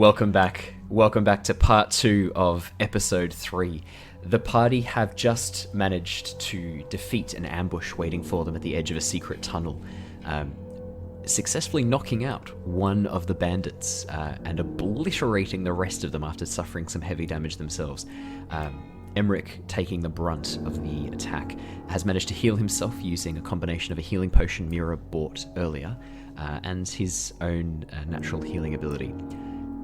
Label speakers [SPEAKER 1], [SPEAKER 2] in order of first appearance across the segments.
[SPEAKER 1] Welcome back. Welcome back to part 2 of episode 3. The party have just managed to defeat an ambush waiting for them at the edge of a secret tunnel, successfully knocking out one of the bandits and obliterating the rest of them after suffering some heavy damage themselves. Emeric, taking the brunt of the attack, has managed to heal himself using a combination of a healing potion Mira bought earlier and his own natural healing ability.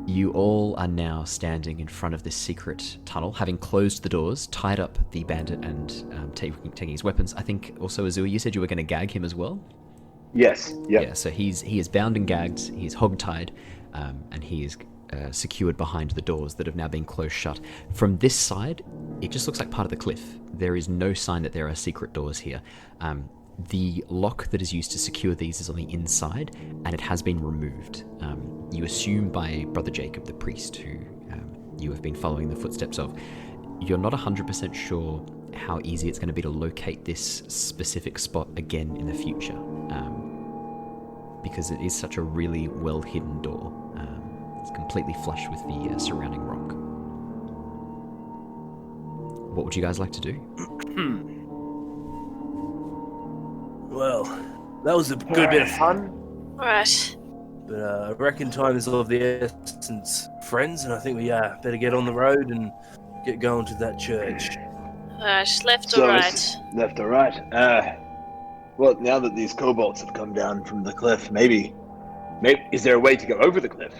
[SPEAKER 1] You all are now standing in front of this secret tunnel, having closed the doors, tied up the bandit and taking his weapons. I think also, Azure, you said you were going to gag him as well?
[SPEAKER 2] Yes, yep.
[SPEAKER 1] Yeah, so he is bound and gagged, he is hog-tied, and he is secured behind the doors that have now been closed shut. From this side, it just looks like part of the cliff. There is no sign that there are secret doors here. The lock that is used to secure these is on the inside, and it has been removed. You assume by Brother Jacob, the priest, who you have been following the footsteps of. You're not 100% sure how easy it's going to be to locate this specific spot again in the future, because it is such a really well-hidden door. It's completely flush with the surrounding rock. What would you guys like to do?
[SPEAKER 3] Well, that was a good bit of fun.
[SPEAKER 4] Right.
[SPEAKER 3] But I reckon time is of the essence, friends, and I think we better get on the road and get going to that church.
[SPEAKER 4] Left or right?
[SPEAKER 2] Left or right? Well, now that these kobolds have come down from the cliff, maybe is there a way to go over the cliff?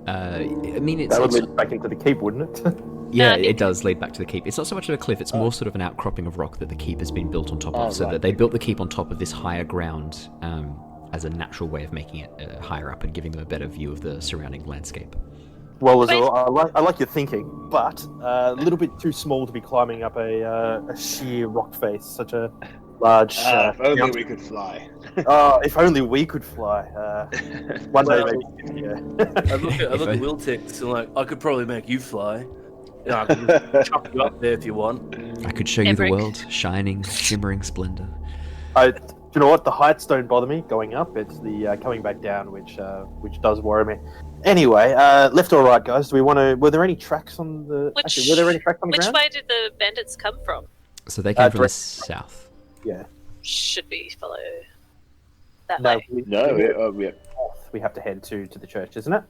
[SPEAKER 1] I mean, it's
[SPEAKER 5] that would lead back into the keep, wouldn't it?
[SPEAKER 1] Yeah, it does lead back to the keep. It's not so much of a cliff, it's more sort of an outcropping of rock that the keep has been built on top of. So that they built the keep on top of this higher ground as a natural way of making it higher up and giving them a better view of the surrounding landscape.
[SPEAKER 5] Well, I like your thinking, but a little bit too small to be climbing up a sheer rock face, such a large...
[SPEAKER 2] if only we could fly.
[SPEAKER 5] If only we could fly. One day, maybe. Yeah.
[SPEAKER 3] I look at Wiltix and I could probably make you fly. I could just chuck you up there if you want.
[SPEAKER 1] I could show you the
[SPEAKER 4] Emeric.
[SPEAKER 1] world, shining, shimmering splendor.
[SPEAKER 5] Do you know what? The heights don't bother me going up. It's the coming back down which does worry me. Anyway, left or right, guys? Do we want to? Were there any tracks on the? Were there any tracks on the ground?
[SPEAKER 4] Which way did the bandits come from?
[SPEAKER 1] So they came from the south.
[SPEAKER 5] Yeah.
[SPEAKER 4] Should we follow that
[SPEAKER 5] No,
[SPEAKER 4] way?
[SPEAKER 5] we have to head to the church, isn't it?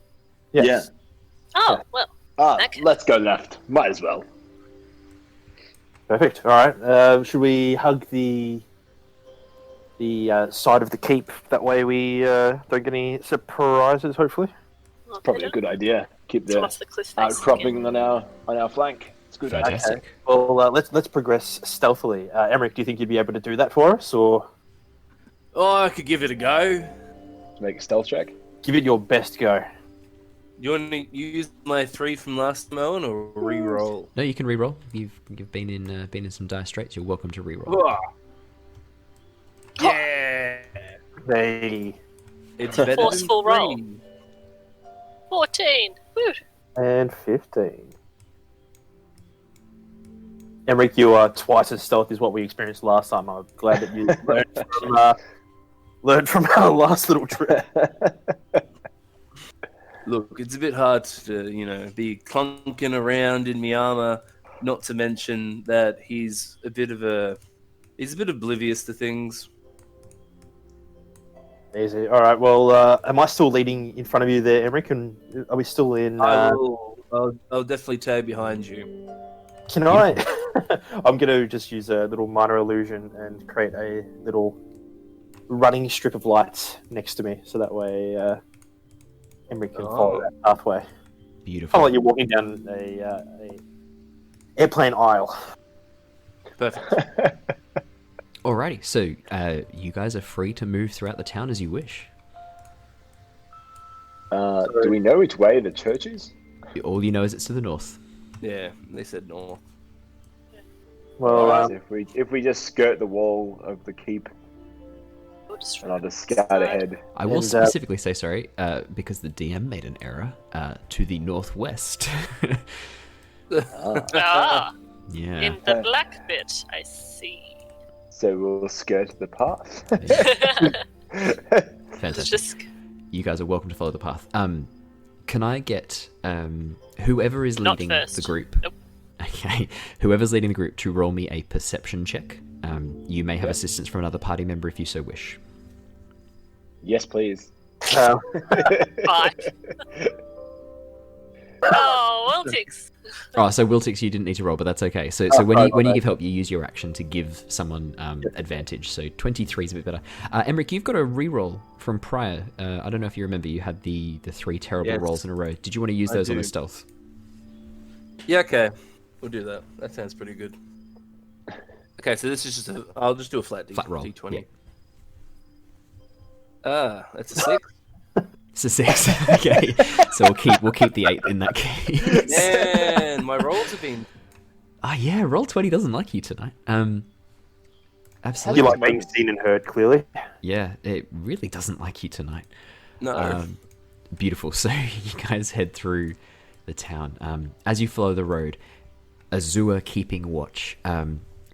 [SPEAKER 5] Yes.
[SPEAKER 4] Oh, well. Okay.
[SPEAKER 2] Let's go left. Might as well.
[SPEAKER 5] Perfect. All right. Should we hug the side of the keep? That way we don't get any surprises. Hopefully.
[SPEAKER 4] Well,
[SPEAKER 2] Probably a good idea. Keep the
[SPEAKER 4] Towards the cliff face
[SPEAKER 2] outcropping
[SPEAKER 4] again.
[SPEAKER 2] on our flank. It's good.
[SPEAKER 1] Fantastic.
[SPEAKER 5] Okay. Well, let's progress stealthily. Emeric, do you think you'd be able to do that for us, or
[SPEAKER 3] Oh, I could give it a go.
[SPEAKER 2] Make a stealth check.
[SPEAKER 5] give it your best go?
[SPEAKER 3] You want to use my 3 from last time, Owen, or re-roll?
[SPEAKER 1] No, you can re-roll. You've been in some dire straits. You're welcome to re-roll.
[SPEAKER 3] Hooah. Yeah!
[SPEAKER 5] They
[SPEAKER 3] It's better
[SPEAKER 4] Forceful
[SPEAKER 3] than
[SPEAKER 4] roll.
[SPEAKER 3] 3.
[SPEAKER 4] 14. Woo.
[SPEAKER 5] and 15. Emeric, you are twice as stealthy as what we experienced last time. I'm glad that you learned from our last little trip.
[SPEAKER 3] Look, it's a bit hard to, be clunking around in my armor, not to mention that he's a bit oblivious to things.
[SPEAKER 5] Easy. All right. Well, am I still leading in front of you there, Emeric? And are we still in?
[SPEAKER 3] I'll definitely tag behind you.
[SPEAKER 5] Can I? I'm going to just use a little minor illusion and create a little running strip of light next to me, so that way Emeric can follow that pathway.
[SPEAKER 1] Beautiful.
[SPEAKER 5] Kind of like you're walking down a airplane aisle.
[SPEAKER 3] Perfect.
[SPEAKER 1] Alrighty, so you guys are free to move throughout the town as you wish.
[SPEAKER 2] Do we know which way the church is?
[SPEAKER 1] All you know is it's to the north.
[SPEAKER 3] Yeah, they said north.
[SPEAKER 5] Well,
[SPEAKER 2] Alright, so if we just skirt the wall of the keep,
[SPEAKER 4] We'll just
[SPEAKER 2] and I'll just scout ahead.
[SPEAKER 1] I will
[SPEAKER 5] And,
[SPEAKER 1] specifically say, sorry, because the DM made an error, to the northwest.
[SPEAKER 4] Ah,
[SPEAKER 1] Yeah.
[SPEAKER 4] in the black bit, I see.
[SPEAKER 2] So we'll skirt the path.
[SPEAKER 1] Fantastic.
[SPEAKER 4] Just
[SPEAKER 1] you guys are welcome to follow the path. Can I get whoever is
[SPEAKER 4] Not
[SPEAKER 1] leading
[SPEAKER 4] first.
[SPEAKER 1] the group?
[SPEAKER 4] Nope.
[SPEAKER 1] Okay, whoever's leading the group to roll me a perception check. You may have assistance from another party member if you so wish.
[SPEAKER 2] Yes, please.
[SPEAKER 4] 5. Oh, Wiltix.
[SPEAKER 1] Oh, so Wiltix, you didn't need to roll, but that's okay. So when you give help, you use your action to give someone advantage. So 23 is a bit better. Emeric, you've got a reroll from prior. I don't know if you remember, you had the 3 terrible rolls in a row. Did you want to use those on the stealth?
[SPEAKER 3] Yeah, okay. We'll do that. That sounds pretty good. Okay, so this is just I'll just do a flat
[SPEAKER 1] roll.
[SPEAKER 3] D20.
[SPEAKER 1] Yeah.
[SPEAKER 3] That's a 6.
[SPEAKER 1] It's a 6. Okay, so we'll keep the 8 in that case.
[SPEAKER 3] Man, my rolls have been.
[SPEAKER 1] Yeah, roll 20 doesn't like you tonight. Absolutely.
[SPEAKER 5] You like being seen and heard, clearly.
[SPEAKER 1] Yeah, it really doesn't like you tonight.
[SPEAKER 3] No.
[SPEAKER 1] Beautiful. So you guys head through the town. As you follow the road, Azure keeping watch,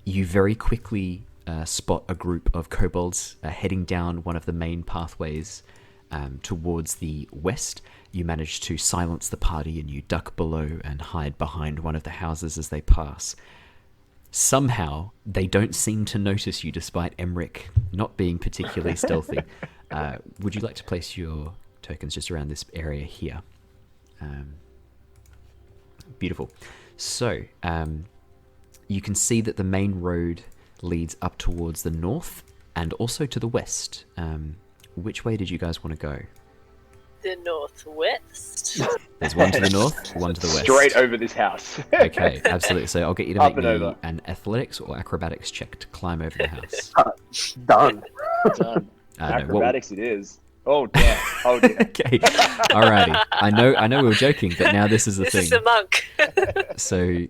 [SPEAKER 1] you very quickly spot a group of kobolds heading down one of the main pathways towards the west. You manage to silence the party and you duck below and hide behind one of the houses as they pass. Somehow, they don't seem to notice you despite Emeric not being particularly stealthy. Would you like to place your tokens just around this area here? Beautiful. So, you can see that the main road leads up towards the north and also to the west. Which way did you guys want to go?
[SPEAKER 4] The northwest.
[SPEAKER 1] There's one to the north, one to the west.
[SPEAKER 2] Straight over this house.
[SPEAKER 1] Okay, absolutely. So I'll get you to
[SPEAKER 2] Up
[SPEAKER 1] make
[SPEAKER 2] and
[SPEAKER 1] me
[SPEAKER 2] over.
[SPEAKER 1] an athletics or acrobatics check to climb over the house.
[SPEAKER 5] Done.
[SPEAKER 2] Done.
[SPEAKER 1] No,
[SPEAKER 2] Acrobatics it is. Oh damn. Oh dear.
[SPEAKER 1] Okay, alrighty. I know we were joking, but now this is the
[SPEAKER 4] This
[SPEAKER 1] thing.
[SPEAKER 4] is the monk.
[SPEAKER 1] So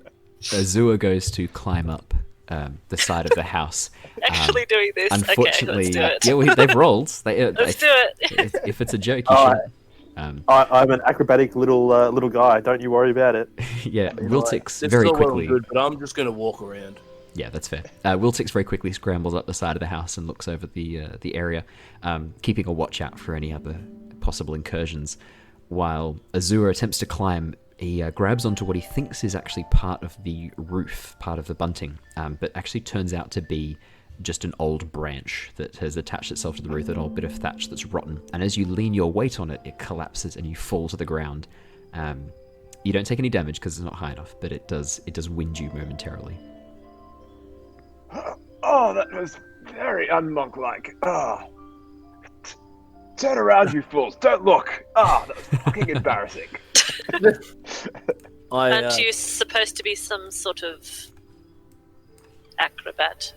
[SPEAKER 1] Azure goes to climb up the side of the house.
[SPEAKER 4] Actually doing this.
[SPEAKER 1] Unfortunately,
[SPEAKER 4] Okay, let's do it.
[SPEAKER 1] yeah, well, they've rolled.
[SPEAKER 4] Let's do it.
[SPEAKER 1] If it's a joke, you should.
[SPEAKER 5] I'm an acrobatic little guy. Don't you worry about it.
[SPEAKER 1] Yeah, Wiltix
[SPEAKER 3] It's
[SPEAKER 1] very
[SPEAKER 3] all well
[SPEAKER 1] quickly.
[SPEAKER 3] and good, but I'm just gonna walk around.
[SPEAKER 1] Yeah, that's fair. Wiltix very quickly scrambles up the side of the house and looks over the area, keeping a watch out for any other possible incursions. While Azure attempts to climb, he grabs onto what he thinks is actually part of the roof, part of the bunting, but actually turns out to be just an old branch that has attached itself to the roof, an old bit of thatch that's rotten. And as you lean your weight on it, it collapses and you fall to the ground. You don't take any damage because it's not high enough, but it does wind you momentarily.
[SPEAKER 2] Oh, that was very unmonk-like. Turn around, you fools! Don't look! That was fucking embarrassing.
[SPEAKER 4] Aren't you supposed to be some sort of acrobat?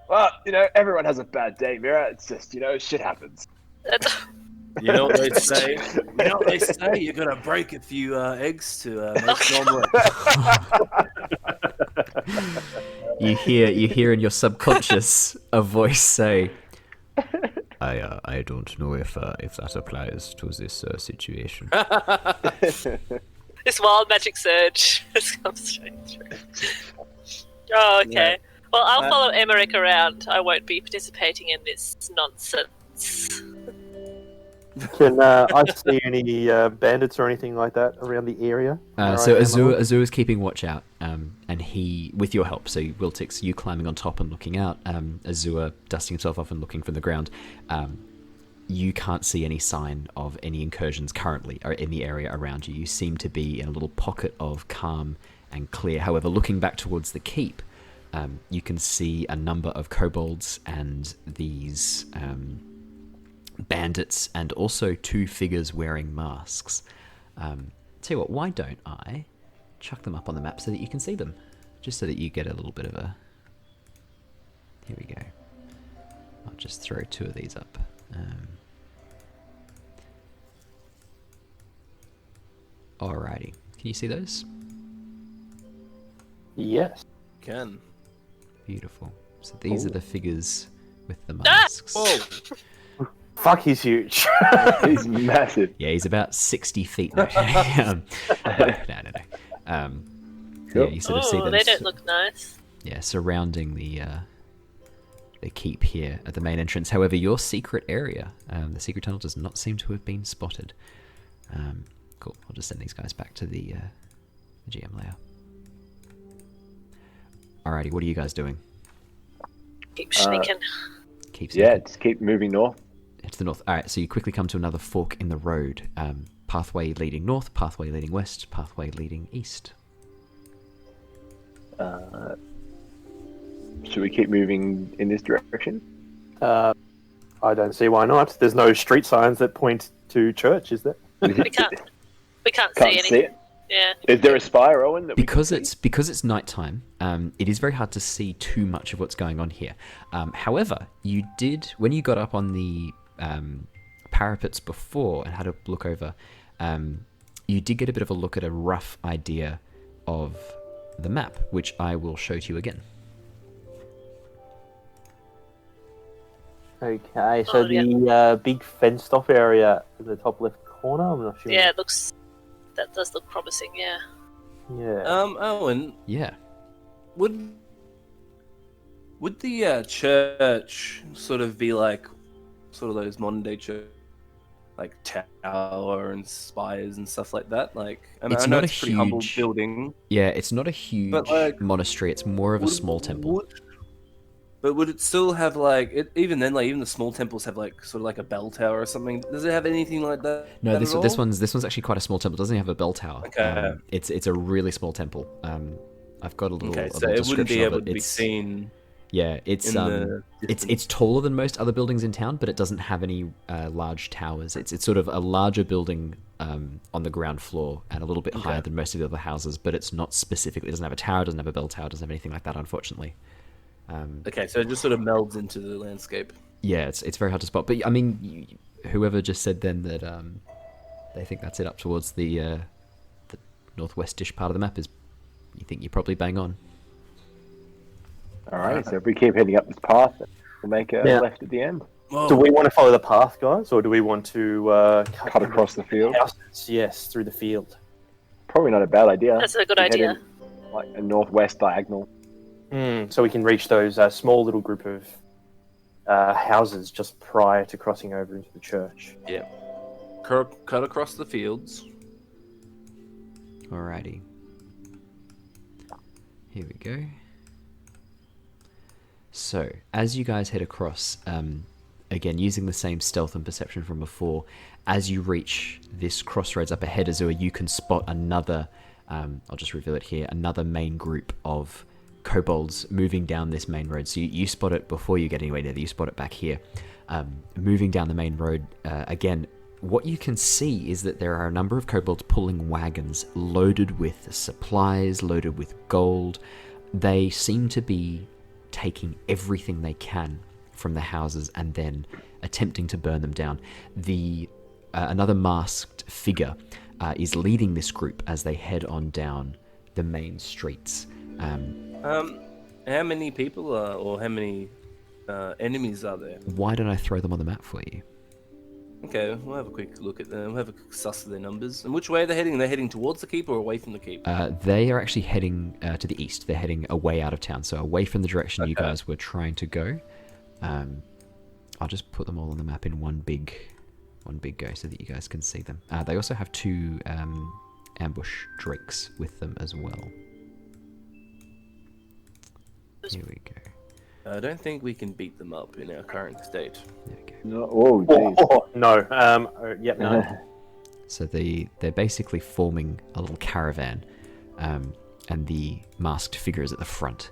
[SPEAKER 2] Well, everyone has a bad day, Mira. It's just, shit happens.
[SPEAKER 3] You know what they say? You're gonna break a few eggs to make an omelette.
[SPEAKER 1] You hear in your subconscious a voice say, I don't know if that applies to this situation.
[SPEAKER 4] This wild magic surge has come straight through. Oh, okay.
[SPEAKER 3] Yeah.
[SPEAKER 4] Well, I'll follow Emeric around. I won't be participating in this nonsense.
[SPEAKER 5] Can I see any bandits or anything like that around the area?
[SPEAKER 1] So Azure is keeping watch out, and he, with your help, so Wiltix, you climbing on top and looking out, Azure dusting himself off and looking from the ground, you can't see any sign of any incursions currently or in the area around you. You seem to be in a little pocket of calm and clear. However, looking back towards the keep, you can see a number of kobolds and these bandits, and also 2 figures wearing masks. Tell you what, why don't I chuck them up on the map so that you can see them, just so that you get a little bit of a... Here we go. I'll just throw 2 of these up. Alrighty, can you see those?
[SPEAKER 5] Yes.
[SPEAKER 3] Can.
[SPEAKER 1] Beautiful. So these are the figures with the masks.
[SPEAKER 3] Oh,
[SPEAKER 5] Fuck, he's huge.
[SPEAKER 2] He's massive.
[SPEAKER 1] Yeah, he's about 60 feet. No. No. Yeah, you sort of see them.
[SPEAKER 4] They don't look nice.
[SPEAKER 1] Yeah, surrounding the keep here at the main entrance. However, your secret area, the secret tunnel, does not seem to have been spotted. Cool. I'll just send these guys back to the GM layer. Alrighty, what are you guys doing?
[SPEAKER 4] Keep sneaking.
[SPEAKER 1] Keep
[SPEAKER 2] Yeah,
[SPEAKER 1] sneaking.
[SPEAKER 2] just keep moving north.
[SPEAKER 1] To the north. Alright, so you quickly come to another fork in the road. Pathway leading north, pathway leading west, pathway leading east.
[SPEAKER 2] Should we keep moving in this direction?
[SPEAKER 5] I don't see why not. There's no street signs that point to church, is there?
[SPEAKER 4] We can't
[SPEAKER 2] Can't
[SPEAKER 4] see anything.
[SPEAKER 2] see it.
[SPEAKER 4] Yeah.
[SPEAKER 2] Is there a spire, Owen? That
[SPEAKER 1] Because
[SPEAKER 2] we can
[SPEAKER 1] it's nighttime, it is very hard to see too much of what's going on here. However, you did, when you got up on the parapets before and had a look over, you did get a bit of a look at a rough idea of the map, which I will show to you again.
[SPEAKER 5] Okay, so
[SPEAKER 4] yeah.
[SPEAKER 5] the big fenced-off area at the top left corner. I'm not sure.
[SPEAKER 4] Yeah, that does look promising. Yeah.
[SPEAKER 5] Yeah.
[SPEAKER 3] Owen,
[SPEAKER 1] Yeah.
[SPEAKER 3] would the church sort of be like sort of those modern day church, like tower and spires and stuff like that? Like, I
[SPEAKER 1] It's
[SPEAKER 3] know
[SPEAKER 1] not
[SPEAKER 3] it's
[SPEAKER 1] a
[SPEAKER 3] a pretty humble
[SPEAKER 1] huge-
[SPEAKER 3] building.
[SPEAKER 1] Yeah, it's not a huge
[SPEAKER 3] But, like,
[SPEAKER 1] monastery, it's more of a small temple.
[SPEAKER 3] But would it still have like even then, like even the small temples have like sort of like a bell tower or something? Does it have anything like that?
[SPEAKER 1] No,
[SPEAKER 3] at
[SPEAKER 1] this
[SPEAKER 3] all?
[SPEAKER 1] one's actually quite a small temple. It doesn't have a bell tower.
[SPEAKER 3] Okay.
[SPEAKER 1] It's a really small temple. I've got a little,
[SPEAKER 3] Okay,
[SPEAKER 1] a
[SPEAKER 3] so
[SPEAKER 1] little
[SPEAKER 3] it wouldn't be
[SPEAKER 1] description of
[SPEAKER 3] able
[SPEAKER 1] it.
[SPEAKER 3] to be
[SPEAKER 1] It's
[SPEAKER 3] seen.
[SPEAKER 1] yeah, it's
[SPEAKER 3] in the
[SPEAKER 1] it's taller than most other buildings in town, but it doesn't have any large towers. It's sort of a larger building on the ground floor and a little bit higher than most of the other houses, but it's not specifically. It doesn't have a tower, doesn't have a bell tower, doesn't have anything like that, unfortunately.
[SPEAKER 3] Okay, so it just sort of melds into the landscape.
[SPEAKER 1] Yeah, it's very hard to spot. But I mean, whoever just said then that they think that's it up towards the northwestish part of the map is, you think you're probably bang on.
[SPEAKER 2] All right, so if we keep heading up this path, we'll make a left at the end.
[SPEAKER 5] Do we want to follow the path, guys, or do we want to
[SPEAKER 2] Cut across the field.
[SPEAKER 5] houses? Yes, through the field.
[SPEAKER 2] Probably not a bad idea.
[SPEAKER 4] That's a good
[SPEAKER 2] We head
[SPEAKER 4] idea.
[SPEAKER 2] in, like a northwest diagonal.
[SPEAKER 5] So we can reach those small little group of houses just prior to crossing over into the church.
[SPEAKER 3] Yeah. Cut across the fields.
[SPEAKER 1] Alrighty. Here we go. So, as you guys head across, again, using the same stealth and perception from before, as you reach this crossroads up ahead, Azure, you can spot another, I'll just reveal it here, another main group of kobolds moving down this main road. So you spot it before you get anywhere near there, you spot it back here. Moving down the main road, again, what you can see is that there are a number of kobolds pulling wagons loaded with supplies, loaded with gold. They seem to be taking everything they can from the houses and then attempting to burn them down. Another masked figure is leading this group as they head on down the main streets.
[SPEAKER 3] How many people or how many enemies are there?
[SPEAKER 1] Why don't I throw them on the map for you?
[SPEAKER 3] Okay, we'll have a quick look at them. We'll have a quick suss of their numbers. And which way are they heading? Are they heading towards the keep or away from the keep?
[SPEAKER 1] They are actually heading to the east. They're heading away out of town, so away from the direction you guys were trying to go. I'll just put them all on the map in one big go so that you guys can see them. They also have two ambush drakes with them as well. Here we go.
[SPEAKER 3] I don't think we can beat them up in our current state.
[SPEAKER 1] There we go.
[SPEAKER 2] No, oh, geez.
[SPEAKER 5] No. Yep, no.
[SPEAKER 1] So they're basically forming a little caravan, and the masked figure is at the front.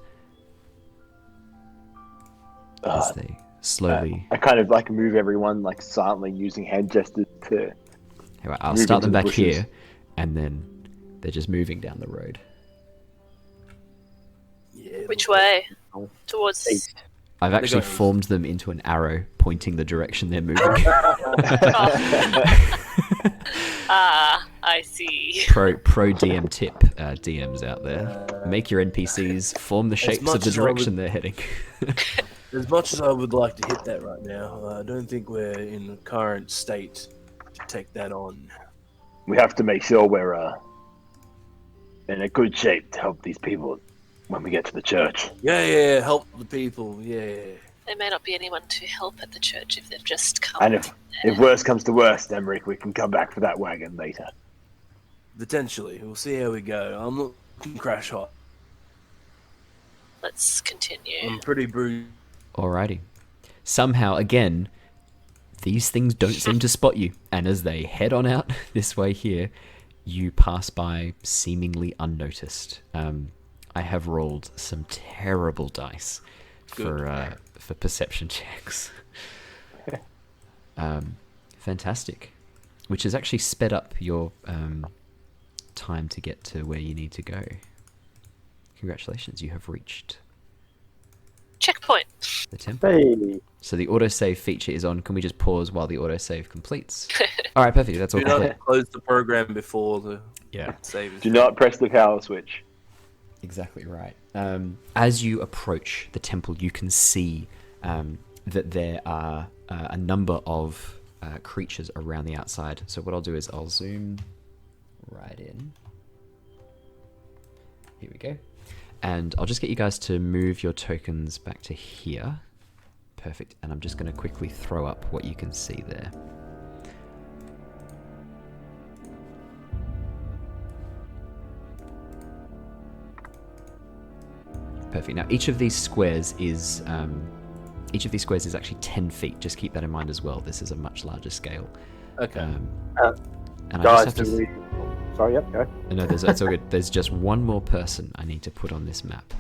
[SPEAKER 1] As they slowly...
[SPEAKER 2] I kind of like move everyone like silently using hand gestures to...
[SPEAKER 1] Anyway, I'll
[SPEAKER 2] move
[SPEAKER 1] start them
[SPEAKER 2] into the
[SPEAKER 1] back
[SPEAKER 2] bushes.
[SPEAKER 1] here, and then they're just moving down the road.
[SPEAKER 3] Yeah.
[SPEAKER 4] Which way? Towards.
[SPEAKER 5] East.
[SPEAKER 1] I've
[SPEAKER 3] They're
[SPEAKER 1] actually
[SPEAKER 3] going east.
[SPEAKER 1] formed them into an arrow pointing the direction they're moving.
[SPEAKER 4] I see.
[SPEAKER 1] pro DM tip, DMs out there. Make your NPCs form the shapes
[SPEAKER 3] much
[SPEAKER 1] of the
[SPEAKER 3] as I
[SPEAKER 1] direction
[SPEAKER 3] would-
[SPEAKER 1] they're heading.
[SPEAKER 3] As much as I would like to hit that right now, I don't think we're in the current state to take that on.
[SPEAKER 2] We have to make sure we're in a good shape to help these people when we get to the church.
[SPEAKER 3] Yeah, help the people, yeah.
[SPEAKER 4] There may not be anyone to help at the church if they've just come.
[SPEAKER 2] And if worse comes to worst, Emeric, we can come back for that wagon later.
[SPEAKER 3] Potentially. We'll see how we go. I'm looking crash hot.
[SPEAKER 4] Let's continue.
[SPEAKER 3] I'm pretty bruised.
[SPEAKER 1] Alrighty. Somehow, again, these things don't seem to spot you. And as they head on out this way here, you pass by seemingly unnoticed. I have rolled some terrible dice for perception checks. Fantastic. Which has actually sped up your time to get to where you need to go. Congratulations, you have reached
[SPEAKER 4] Checkpoint.
[SPEAKER 1] the temple.
[SPEAKER 5] Hey.
[SPEAKER 1] So the autosave feature is on. Can we just pause while the autosave completes? All right, perfect. That's all
[SPEAKER 3] Do
[SPEAKER 1] complete.
[SPEAKER 3] not close the program before the
[SPEAKER 1] Yeah.
[SPEAKER 3] save is
[SPEAKER 2] Do not press the power switch.
[SPEAKER 1] Exactly right. As you approach the temple, you can see that there are a number of creatures around the outside. So what I'll do is I'll zoom right in. Here we go. And I'll just get you guys to move your tokens back to here. Perfect. And I'm just going to quickly throw up what you can see there. Perfect. Now each of these squares is actually 10 feet. Just keep that in mind as well. This is a much larger scale.
[SPEAKER 3] Okay.
[SPEAKER 1] And I
[SPEAKER 5] Guys,
[SPEAKER 1] just have to...
[SPEAKER 5] sorry, yep, go.
[SPEAKER 1] No, it's all good. There's just one more person I need to put on this map.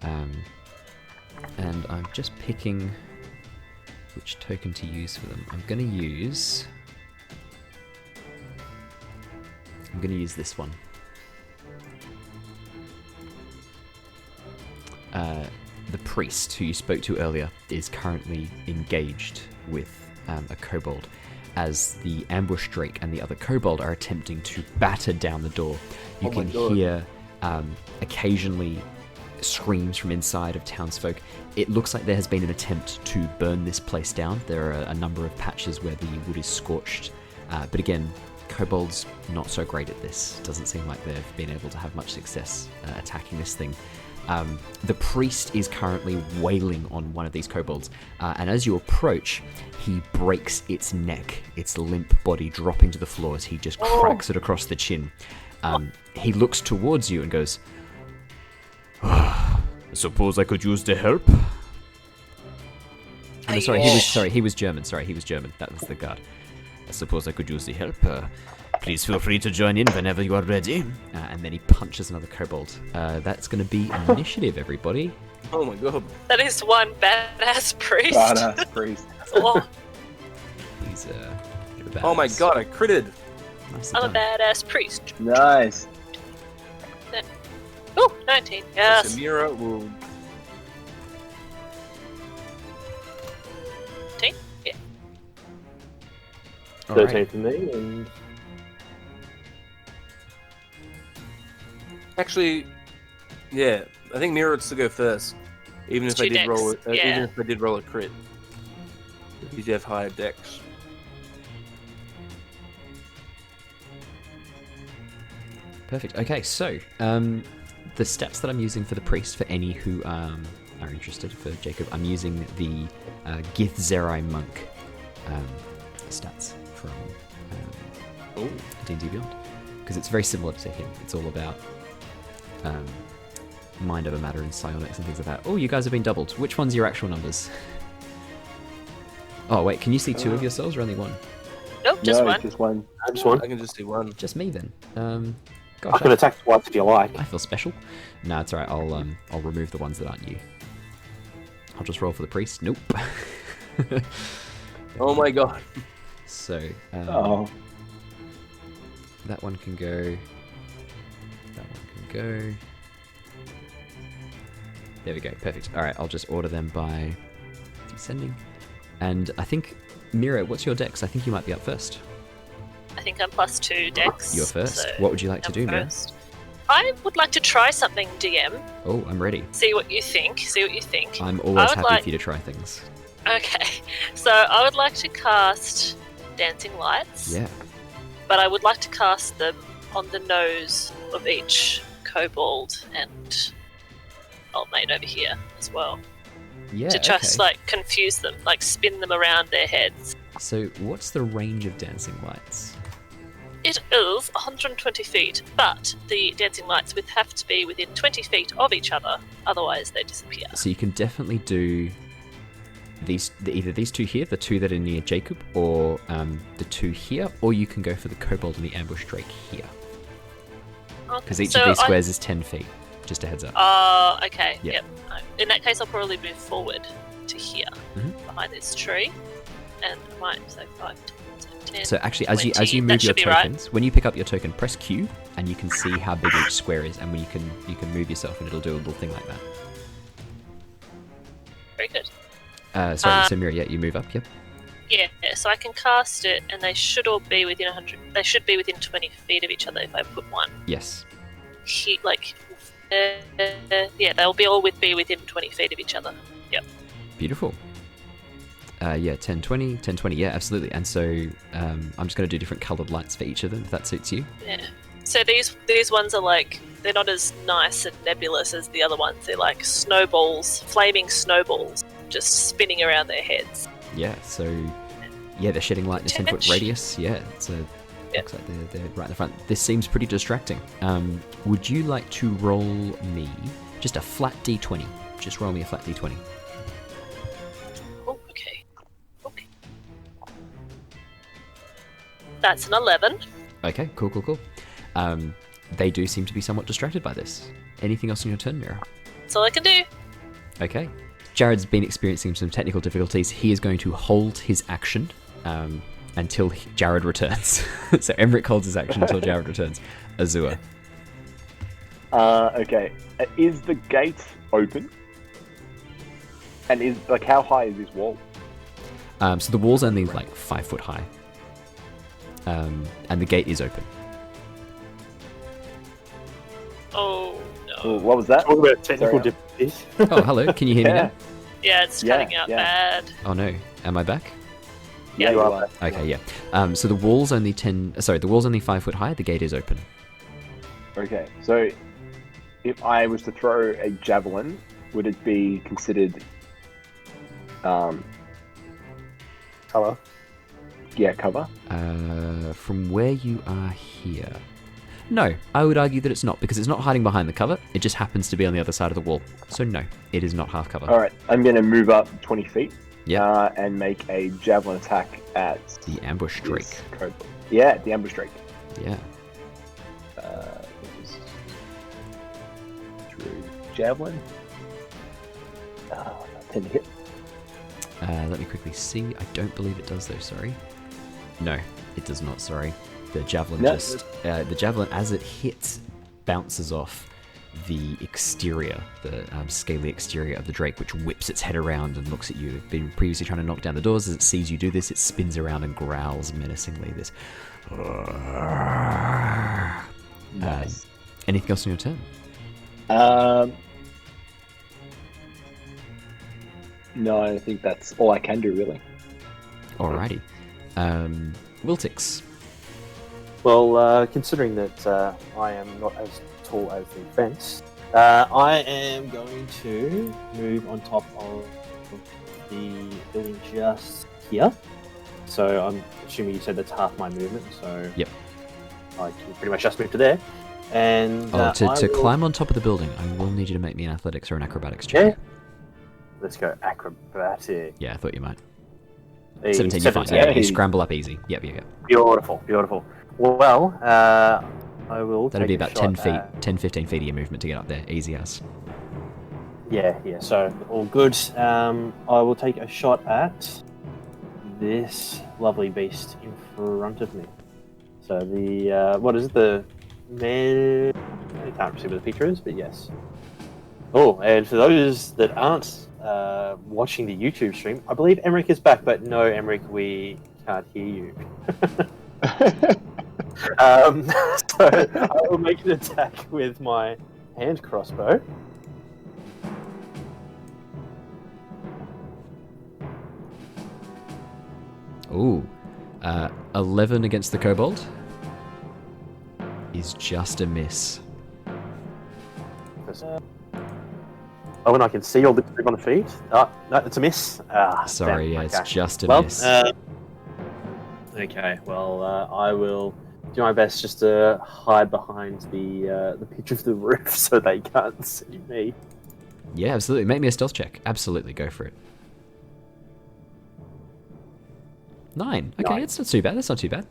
[SPEAKER 1] And I'm just picking which token to use for them. I'm going to use this one. The priest who you spoke to earlier is currently engaged with a kobold, as the ambush drake and the other kobold are attempting to batter down the door. You can hear occasionally screams from inside of townsfolk. It looks like there has been an attempt to burn this place down. There are a number of patches where the wood is scorched, but again, kobolds not so great at this. Doesn't seem like they've been able to have much success attacking this thing. The priest is currently wailing on one of these kobolds, and as you approach, he breaks its neck, its limp body dropping to the floor as he just cracks it across the chin. He looks towards you and goes, "I suppose I could use the help." No, he was German. That was the guard. "I suppose I could use the help. Please feel free to join in whenever you are ready." And then he punches another kobold. That's going to be initiative, everybody.
[SPEAKER 3] Oh my god.
[SPEAKER 4] That is one badass priest.
[SPEAKER 2] Badass priest.
[SPEAKER 4] That's a lot.
[SPEAKER 1] He's
[SPEAKER 3] Oh my god, I critted.
[SPEAKER 1] Nicely
[SPEAKER 4] I'm a
[SPEAKER 1] done.
[SPEAKER 4] badass priest.
[SPEAKER 2] Nice.
[SPEAKER 4] Oh, 19. Yes.
[SPEAKER 3] So Mira will...
[SPEAKER 4] 19? Yeah.
[SPEAKER 1] All
[SPEAKER 5] 13
[SPEAKER 1] right.
[SPEAKER 5] for me, and
[SPEAKER 3] Actually, yeah, I think Mira wants to go first. Even if
[SPEAKER 4] Two
[SPEAKER 3] I did roll
[SPEAKER 4] decks, yeah.
[SPEAKER 3] even if I did roll a crit. You do have higher decks.
[SPEAKER 1] Perfect. Okay, so the stats that I'm using for the priest, for any who are interested, for Jacob, I'm using the Githzerai monk stats from D&D Beyond, because it's very similar to him. It's all about mind over matter and psionics and things like that. Oh, you guys have been doubled. Which one's your actual numbers? Oh wait, can you see two of yourselves or only one?
[SPEAKER 4] Nope, just
[SPEAKER 2] No,
[SPEAKER 4] one.
[SPEAKER 2] just one.
[SPEAKER 5] just one.
[SPEAKER 3] I can just do one.
[SPEAKER 1] Just me then.
[SPEAKER 5] I
[SPEAKER 1] Gosh,
[SPEAKER 5] can attack twice if you like.
[SPEAKER 1] I feel special. No, it's alright. I'll remove the ones that aren't you. I'll just roll for the priest. Nope.
[SPEAKER 3] Oh my god.
[SPEAKER 1] So
[SPEAKER 2] Oh.
[SPEAKER 1] that one can go. That one can go. There we go. Perfect. All right. I'll just order them by descending. And I think Mira, what's your dex? I think you might be up first.
[SPEAKER 4] I think I'm +2 dex.
[SPEAKER 1] You're first.
[SPEAKER 4] so
[SPEAKER 1] What would you like to
[SPEAKER 4] I'm
[SPEAKER 1] do, Mira?
[SPEAKER 4] first. I would like to try something, DM.
[SPEAKER 1] Oh, I'm ready.
[SPEAKER 4] See what you think.
[SPEAKER 1] I'm always
[SPEAKER 4] would
[SPEAKER 1] happy
[SPEAKER 4] like-
[SPEAKER 1] for you to try things.
[SPEAKER 4] Okay. So I would like to cast Dancing Lights.
[SPEAKER 1] Yeah.
[SPEAKER 4] But I would like to cast them on the nose of each kobold and old mate over here as well.
[SPEAKER 1] Yeah.
[SPEAKER 4] to just
[SPEAKER 1] okay.
[SPEAKER 4] like confuse them, like spin them around their heads.
[SPEAKER 1] So, what's the range of dancing lights?
[SPEAKER 4] It is 120 feet, but the dancing lights would have to be within 20 feet of each other, otherwise they disappear.
[SPEAKER 1] So you can definitely do either these two here, the two that are near Jacob, or the two here, or you can go for the kobold and the ambush drake here. Because each of these squares is 10 feet. Just a heads up.
[SPEAKER 4] Okay.
[SPEAKER 1] Yep.
[SPEAKER 4] Yep. In that case, I'll probably move forward to here, behind this tree, and I might say 5, 10,
[SPEAKER 1] So actually,
[SPEAKER 4] 20.
[SPEAKER 1] as you
[SPEAKER 4] That
[SPEAKER 1] move your
[SPEAKER 4] should be right.
[SPEAKER 1] tokens, when you pick up your token, press Q, and you can see how big each square is, and when you can move yourself, and it'll do a little thing like that.
[SPEAKER 4] Very good.
[SPEAKER 1] So Mira, yeah, you move up. Yep.
[SPEAKER 4] Yeah, so I can cast it, and they should all be within 100. They should be within 20 feet of each other if I put one.
[SPEAKER 1] Yes.
[SPEAKER 4] Yeah, they'll be all be within 20 feet of each other. Yep.
[SPEAKER 1] Beautiful. Yeah, 10, 20, 10, 20. Yeah, absolutely. And so I'm just going to do different coloured lights for each of them, if that suits you.
[SPEAKER 4] Yeah. So these ones are like, they're not as nice and nebulous as the other ones. They're like snowballs, flaming snowballs, just spinning around their heads.
[SPEAKER 1] Yeah. So yeah, they're shedding light in a 10-foot radius. Yeah. So
[SPEAKER 4] Yep.
[SPEAKER 1] looks like they're right in the front. This seems pretty distracting. Would you like to roll me just a flat d20? Just roll me a flat d20.
[SPEAKER 4] Oh, okay. Okay. That's an 11.
[SPEAKER 1] Okay, cool. They do seem to be somewhat distracted by this. Anything else on your turn, Mira?
[SPEAKER 4] That's all I can do.
[SPEAKER 1] Okay. Jared's been experiencing some technical difficulties. He is going to hold his action until Jared returns. So Emeric holds his action until Jared returns. Azure.
[SPEAKER 2] Okay. Is the gate open? And is how high is this wall?
[SPEAKER 1] So the wall's only like 5 foot high. And the gate is open.
[SPEAKER 4] Oh, no.
[SPEAKER 2] Oh, what was that?
[SPEAKER 5] Talk about technical
[SPEAKER 2] Sorry.
[SPEAKER 5] difficulties.
[SPEAKER 1] Oh, hello. Can you hear me now?
[SPEAKER 4] Yeah, it's cutting out bad.
[SPEAKER 1] Oh no. Am I back?
[SPEAKER 4] Yeah,
[SPEAKER 2] you
[SPEAKER 5] you
[SPEAKER 2] are.
[SPEAKER 5] are.
[SPEAKER 1] Okay, yeah. So the wall's only 5 foot high. The gate is open.
[SPEAKER 2] Okay, so if I was to throw a javelin, would it be considered,
[SPEAKER 5] Color.
[SPEAKER 2] cover?
[SPEAKER 1] From where you are here. No, I would argue that it's not, because it's not hiding behind the cover. It just happens to be on the other side of the wall. So no, it is not half cover.
[SPEAKER 2] All right, I'm going to move up 20 feet.
[SPEAKER 1] Yeah.
[SPEAKER 2] And make a javelin attack at
[SPEAKER 1] The ambush drake.
[SPEAKER 2] this kobold. Yeah, the ambush drake.
[SPEAKER 1] Yeah.
[SPEAKER 2] This is through javelin. 10 to hit.
[SPEAKER 1] Let me quickly see. I don't believe it does though, sorry. No, it does not, sorry. The javelin the javelin as it hits bounces off the exterior, the scaly exterior of the drake, which whips its head around and looks at you. It's been previously trying to knock down the doors. As it sees you do this, it spins around and growls menacingly. This.
[SPEAKER 2] Nice.
[SPEAKER 1] Anything else on your turn?
[SPEAKER 2] No, I think that's all I can do, really.
[SPEAKER 1] Alrighty. Wiltix.
[SPEAKER 5] Well, considering that I am not as tall as the fence, I am going to move on top of the building just here. So I'm assuming you said that's half my movement, so
[SPEAKER 1] Yep.
[SPEAKER 5] I can pretty much just move to there. And
[SPEAKER 1] To
[SPEAKER 5] I will-
[SPEAKER 1] climb on top of the building, I will need you to make me an athletics or an acrobatics check.
[SPEAKER 5] Yeah. Let's go acrobatic.
[SPEAKER 1] Yeah, I thought you might.
[SPEAKER 5] The
[SPEAKER 1] 17, you're fine.
[SPEAKER 5] 17.
[SPEAKER 1] Yeah, you scramble up easy. Yep.
[SPEAKER 5] Beautiful. Well, I will.
[SPEAKER 1] That'll be
[SPEAKER 5] take a
[SPEAKER 1] about 10
[SPEAKER 5] shot
[SPEAKER 1] feet,
[SPEAKER 5] at-
[SPEAKER 1] 10, 15 feet of your movement to get up there. Easy as.
[SPEAKER 5] Yeah. So all good. I will take a shot at this lovely beast in front of me. So the what is it? The man? I can't see what the picture is, but yes. Oh, and for those that aren't watching the YouTube stream, I believe Emeric is back, but no, Emeric, we can't hear you. So I will make an attack with my hand crossbow.
[SPEAKER 1] Ooh. 11 against the kobold is just a miss.
[SPEAKER 5] Oh, and I can see all the group on the feed. Oh, no, it's a miss.
[SPEAKER 1] Sorry,
[SPEAKER 5] damn,
[SPEAKER 1] yeah, it's
[SPEAKER 5] okay.
[SPEAKER 1] just a
[SPEAKER 5] Well,
[SPEAKER 1] miss.
[SPEAKER 5] Okay, well, I will do my best just to hide behind the pitch of the roof so they can't see me.
[SPEAKER 1] Yeah, absolutely. Make me a stealth check. Absolutely, go for it. 9. Okay,
[SPEAKER 5] 9.
[SPEAKER 1] it's not too bad. That's not too bad.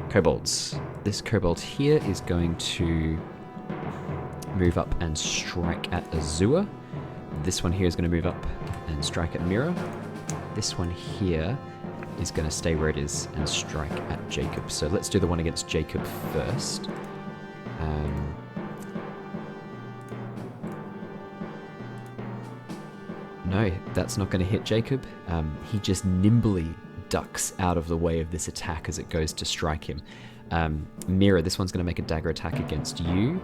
[SPEAKER 1] Kobolds. This kobold here is going to move up and strike at Azure. This one here is going to move up and strike at Mira. This one here is going to stay where it is and strike at Jacob. So let's do the one against Jacob first. No, that's not going to hit Jacob. He just nimbly ducks out of the way of this attack as it goes to strike him. Mira, this one's going to make a dagger attack against you.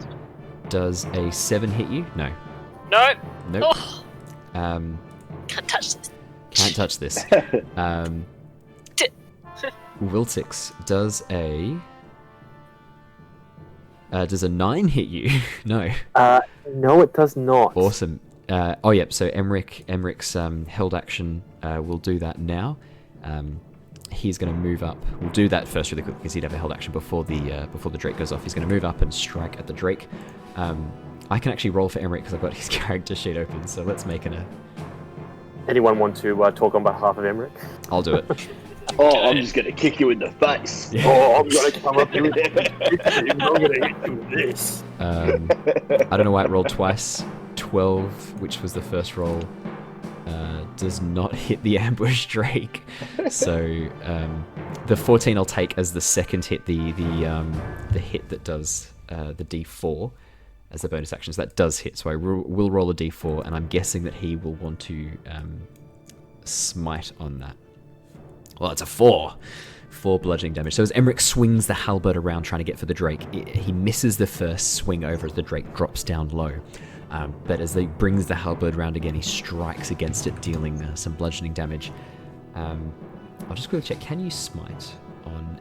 [SPEAKER 1] Does a 7 hit you? No.
[SPEAKER 4] No.
[SPEAKER 1] Nope.
[SPEAKER 4] Oh,
[SPEAKER 1] Um,
[SPEAKER 4] can't touch this.
[SPEAKER 1] can't touch this. Wiltix, does a 9 hit you? No.
[SPEAKER 5] No, it does not.
[SPEAKER 1] Awesome. Oh, yep. So Emeric's held action will do that now. He's going to move up. We'll do that first really quick because he'd have a held action before the Drake goes off. He's going to move up and strike at the Drake. I can actually roll for Emeric because I've got his character sheet open. So let's make an.
[SPEAKER 5] Anyone want to talk on behalf of Emeric?
[SPEAKER 1] I'll do it.
[SPEAKER 2] Oh, I'm just gonna kick you in the face.
[SPEAKER 1] Yeah.
[SPEAKER 5] Oh, I'm gonna come up here with I'm gonna hit you with this.
[SPEAKER 1] I don't know why it rolled twice. 12, which was the first roll, does not hit the ambush Drake. So the 14 I'll take as the second hit, the hit that does the D4 as the bonus action. So that does hit. So I will roll a D4, and I'm guessing that he will want to smite on that. Well, it's a 4. 4 bludgeoning damage. So as Emeric swings the halberd around trying to get for the Drake, he misses the first swing over as the Drake drops down low. But as he brings the halberd round again, he strikes against it, dealing some bludgeoning damage. I'll just quickly check. Can you smite on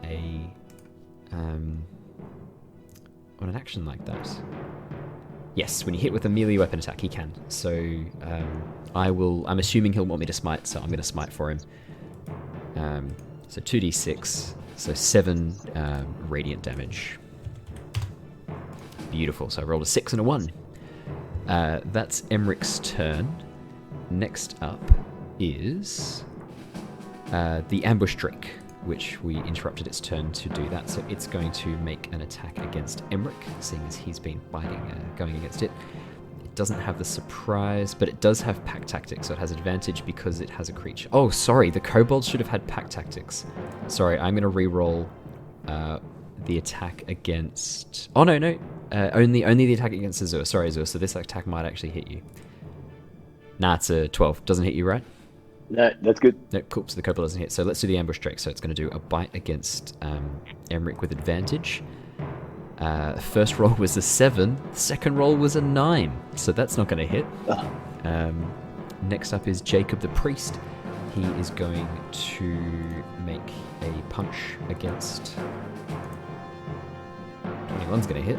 [SPEAKER 1] an action like that? Yes, when you hit with a melee weapon attack, he can. So I'm assuming he'll want me to smite, so I'm going to smite for him. So 2d6, so 7 radiant damage. Beautiful. So I rolled a 6 and a 1. That's Emeric's turn. Next up is the ambush Drake, which we interrupted its turn to do that. So it's going to make an attack against Emeric, seeing as he's been going against it. It doesn't have the surprise, but it does have pack tactics, so it has advantage because it has a creature. Oh, sorry, the kobolds should have had pack tactics. Sorry, I'm going to re-roll the attack against... Oh, no. Only the attack against Azure. Sorry, Azure, so this attack might actually hit you. Nah, it's a 12. Doesn't hit you, right?
[SPEAKER 2] No, that's good.
[SPEAKER 1] No, cool, so the kobold doesn't hit. So let's do the ambush Drake. So it's going to do a bite against Emeric with advantage. First roll was a 7. Second roll was a 9. So that's not going to hit. Next up is Jacob the Priest. He is going to make a punch against... 21's going to hit.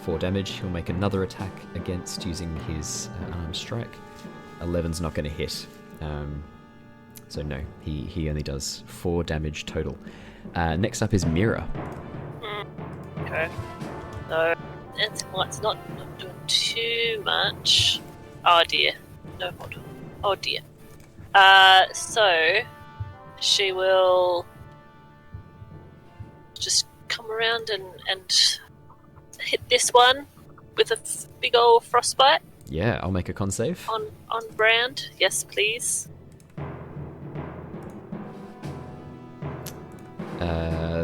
[SPEAKER 1] 4 damage. He'll make another attack against using his unarmed strike. 11's not going to hit. So no, he only does 4 damage total. Next up is Mira.
[SPEAKER 4] Okay. So it's not doing too much. Oh dear. No, hold on. Oh dear. So she will just come around and hit this one with a big old frostbite.
[SPEAKER 1] Yeah, I'll make a con save.
[SPEAKER 4] On brand. Yes, please.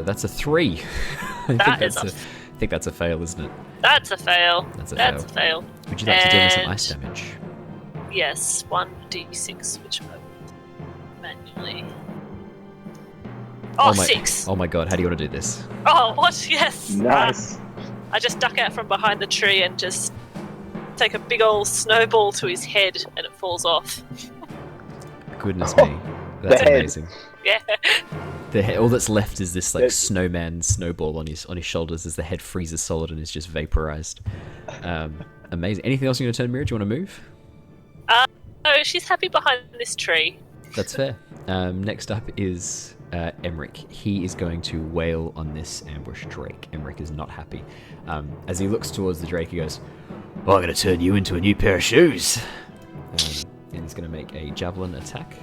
[SPEAKER 1] That's a 3. I think that's a fail, isn't it?
[SPEAKER 4] That's a fail.
[SPEAKER 1] That's a
[SPEAKER 4] fail.
[SPEAKER 1] Would you like to deal with some ice damage?
[SPEAKER 4] Yes, 1d6, which I will manually... Oh, 6!
[SPEAKER 1] Oh my god, how do you want to do this?
[SPEAKER 4] Oh, what? Yes!
[SPEAKER 2] Nice.
[SPEAKER 4] I just duck out from behind the tree and just take a big old snowball to his head and it falls off.
[SPEAKER 1] Goodness me. That's
[SPEAKER 2] The head.
[SPEAKER 1] amazing.
[SPEAKER 4] Yeah.
[SPEAKER 1] All that's left is this like snowman snowball on his shoulders as the head freezes solid and is just vaporized. Amazing. Anything else you're going to turn, Mira? Do you want to move?
[SPEAKER 4] Oh, she's happy behind this tree.
[SPEAKER 1] That's fair. Next up is Emeric. He is going to wail on this ambush drake. Emeric is not happy. As he looks towards the drake, he goes, "Well, I'm going to turn you into a new pair of shoes." And he's going to make a javelin attack.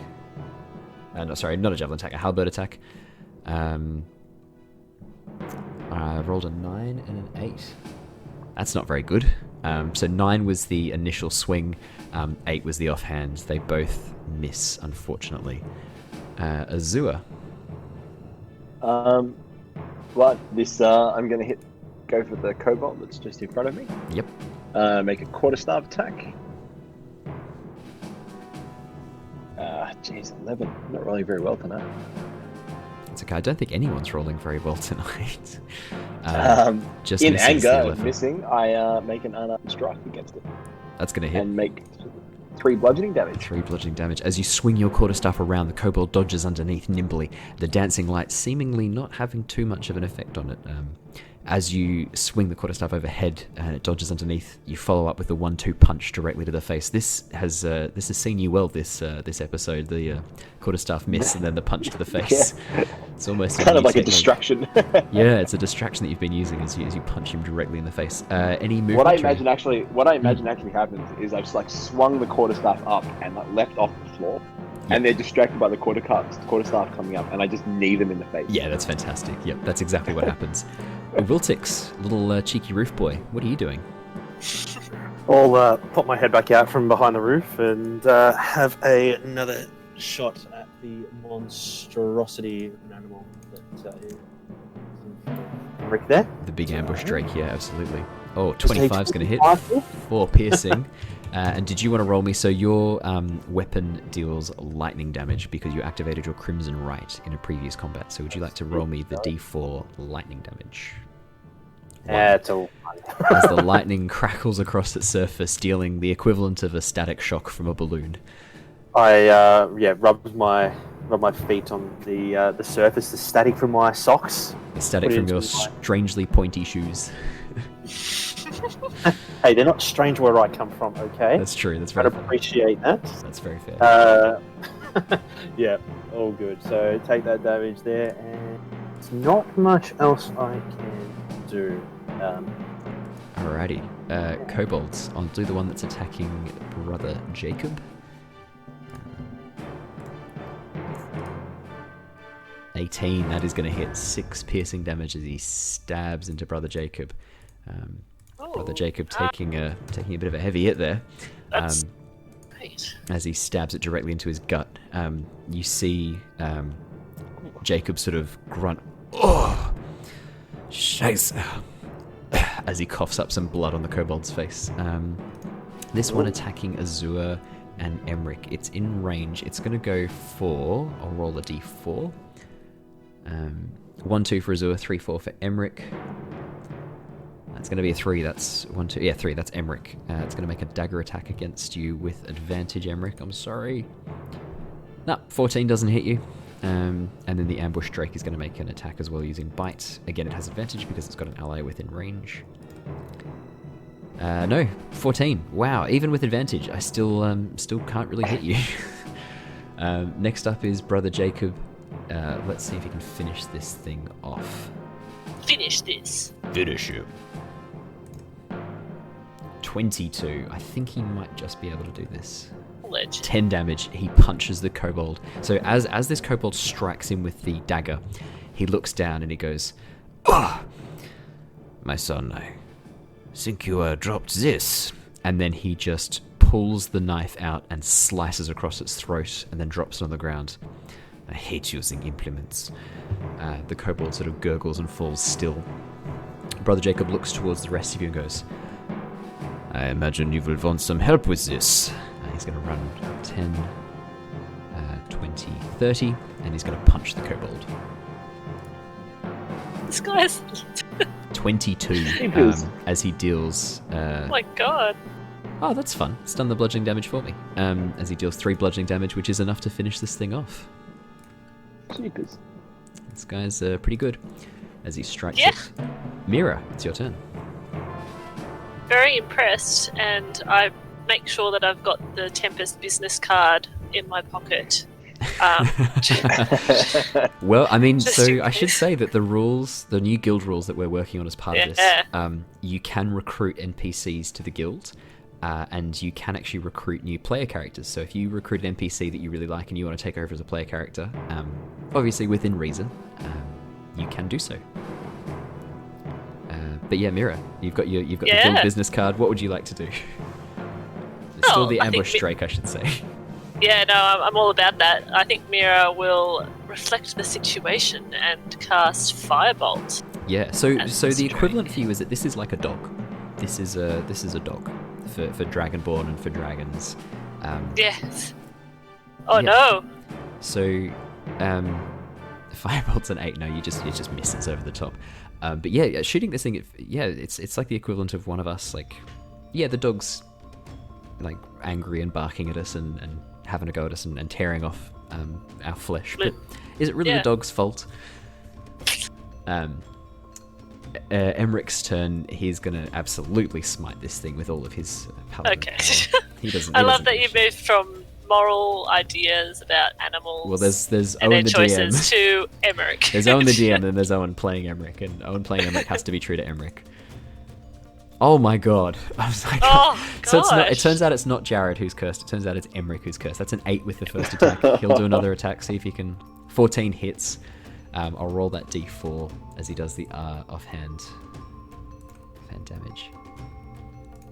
[SPEAKER 1] No, sorry, not a javelin attack, a halberd attack. I rolled a 9 and an 8. That's not very good. So 9 was the initial swing, 8 was the offhand. They both miss, unfortunately. Azure.
[SPEAKER 2] Well, this I'm going to go for the kobold that's just in front of me.
[SPEAKER 1] Yep.
[SPEAKER 2] Make a quarterstaff attack. Jeez, 11. Not rolling very well tonight.
[SPEAKER 1] It's okay. I don't think anyone's rolling very well tonight. Just
[SPEAKER 2] in
[SPEAKER 1] misses the
[SPEAKER 2] anger,
[SPEAKER 1] 11.
[SPEAKER 2] missing, I make an unarmed strike against it.
[SPEAKER 1] That's going to hit.
[SPEAKER 2] And make 3 bludgeoning damage.
[SPEAKER 1] 3 bludgeoning damage. As you swing your quarterstaff around, the kobold dodges underneath nimbly, the dancing light seemingly not having too much of an effect on it. As you swing the quarterstaff overhead and it dodges underneath, you follow up with the 1-2 punch directly to the face. This has seen you well this episode. The quarterstaff miss and then the punch to the face.
[SPEAKER 2] Yeah.
[SPEAKER 1] It's almost
[SPEAKER 2] kind of like a distraction.
[SPEAKER 1] Yeah, it's a distraction that you've been using as you punch him directly in the face. Any movement?
[SPEAKER 2] What I imagine actually happens is I just like swung the quarterstaff up and like left off the floor. And they're distracted by the quarterstaff coming up, and I just knee them in the face.
[SPEAKER 1] Yeah, that's fantastic. Yep, that's exactly what happens. Wiltix, little cheeky roof boy, what are you doing?
[SPEAKER 5] I'll pop my head back out from behind the roof and have another shot at the monstrosity animal that is Emeric there.
[SPEAKER 1] The big ambush drake, yeah, absolutely. Oh, 25's going to hit. 4 piercing. And did you want to roll me? So your weapon deals lightning damage because you activated your Crimson Right in a previous combat. So would you like to roll me the D4 lightning damage?
[SPEAKER 5] Yeah, it's all
[SPEAKER 1] As the lightning crackles across its surface, dealing the equivalent of a static shock from a balloon.
[SPEAKER 5] I rubbed my feet on the surface, the static from my socks.
[SPEAKER 1] The static from your strangely pointy shoes.
[SPEAKER 5] Hey, they're not strange where I come from, okay?
[SPEAKER 1] That's true. That's very
[SPEAKER 5] I'd appreciate that.
[SPEAKER 1] That's very fair.
[SPEAKER 5] Yeah, all good. So take that damage there, and there's not much else I can do.
[SPEAKER 1] Alrighty. Kobolds. I'll do the one that's attacking Brother Jacob. 18, that is going to hit 6 piercing damage as he stabs into Brother Jacob. Brother Jacob taking a bit of a heavy hit there.
[SPEAKER 4] That's great.
[SPEAKER 1] As he stabs it directly into his gut. You see Jacob sort of grunt, "Oh, scheiße," as he coughs up some blood on the kobold's face. This one attacking Azure and Emeric. It's in range. It's going to go for... I'll roll a d4. 1-2 for Azure, 3-4 for Emeric. That's going to be a 3. That's 1-2. Yeah, 3. That's Emeric. It's going to make a dagger attack against you with advantage, Emeric. I'm sorry. No, 14 doesn't hit you. And then the ambush drake is going to make an attack as well using bite. Again, it has advantage because it's got an ally within range. No, 14. Wow, even with advantage, I still can't really hit you. Next up is Brother Jacob. Let's see if he can finish this thing off.
[SPEAKER 4] Finish this.
[SPEAKER 1] Finish him. 22. I think he might just be able to do this.
[SPEAKER 4] Legend.
[SPEAKER 1] 10 damage. He punches the kobold. So as this kobold strikes him with the dagger, he looks down and he goes, "Ah, my son, I think you dropped this." And then he just pulls the knife out and slices across its throat and then drops it on the ground. "I hate using implements." The kobold sort of gurgles and falls still. Brother Jacob looks towards the rest of you and goes, "I imagine you will want some help with this." He's going to run 10, 20, 30, and he's going to punch the kobold.
[SPEAKER 4] This guy's...
[SPEAKER 1] 22 as he deals...
[SPEAKER 4] oh my god.
[SPEAKER 1] Oh, that's fun. It's done the bludgeoning damage for me. As he deals 3 bludgeoning damage, which is enough to finish this thing off.
[SPEAKER 2] Jeepers.
[SPEAKER 1] This guy's pretty good as he strikes
[SPEAKER 4] Yeah.
[SPEAKER 1] it. Mira, it's your turn.
[SPEAKER 4] Very impressed, and I make sure that I've got the Tempest business card in my pocket.
[SPEAKER 1] Well, I mean,
[SPEAKER 4] Just
[SPEAKER 1] so
[SPEAKER 4] in
[SPEAKER 1] I should
[SPEAKER 4] case.
[SPEAKER 1] say that the new guild rules that we're working on as part of this,
[SPEAKER 4] Yeah.
[SPEAKER 1] you can recruit NPCs to the guild, and you can actually recruit new player characters. So if you recruit an NPC that you really like and you want to take over as a player character, obviously within reason, you can do so. But yeah, Mira, you've got the guild business card. What would you like to do? It's still the
[SPEAKER 4] I think
[SPEAKER 1] ambush Drake, I should say.
[SPEAKER 4] Yeah, no, I'm all about that. I think Mira will reflect the situation and cast Firebolt.
[SPEAKER 1] Yeah, so
[SPEAKER 4] And
[SPEAKER 1] the
[SPEAKER 4] strike.
[SPEAKER 1] equivalent for you is that this is like a dog. This is a dog for Dragonborn and for dragons.
[SPEAKER 4] Yes. Oh
[SPEAKER 1] Yeah.
[SPEAKER 4] no.
[SPEAKER 1] So, Firebolt's an 8. No, it just misses over the top. But yeah, shooting this thing, it's like the equivalent of one of us. Like, yeah, the dog's like angry and barking at us and having a go at us and tearing off our flesh. But is it really the dog's fault? Emeric's turn. He's gonna absolutely smite this thing with all of his paladin
[SPEAKER 4] Okay.
[SPEAKER 1] power. He doesn't.
[SPEAKER 4] I
[SPEAKER 1] he
[SPEAKER 4] love
[SPEAKER 1] doesn't
[SPEAKER 4] that
[SPEAKER 1] give a
[SPEAKER 4] you
[SPEAKER 1] shit.
[SPEAKER 4] moved from moral ideas about animals
[SPEAKER 1] Well, there's
[SPEAKER 4] and
[SPEAKER 1] Owen
[SPEAKER 4] their
[SPEAKER 1] the
[SPEAKER 4] choices
[SPEAKER 1] DM.
[SPEAKER 4] to Emeric.
[SPEAKER 1] There's Owen the DM, and there's Owen playing Emeric, and Owen playing Emeric has to be true to Emeric. Oh my god! I was like,
[SPEAKER 4] Oh,
[SPEAKER 1] so it's not. It
[SPEAKER 4] gosh.
[SPEAKER 1] turns out it's not Jared who's cursed. It turns out it's Emeric who's cursed. That's an 8 with the first attack. He'll do another attack. See if he can. 14 hits. I'll roll that d4 as he does the offhand. Offhand damage.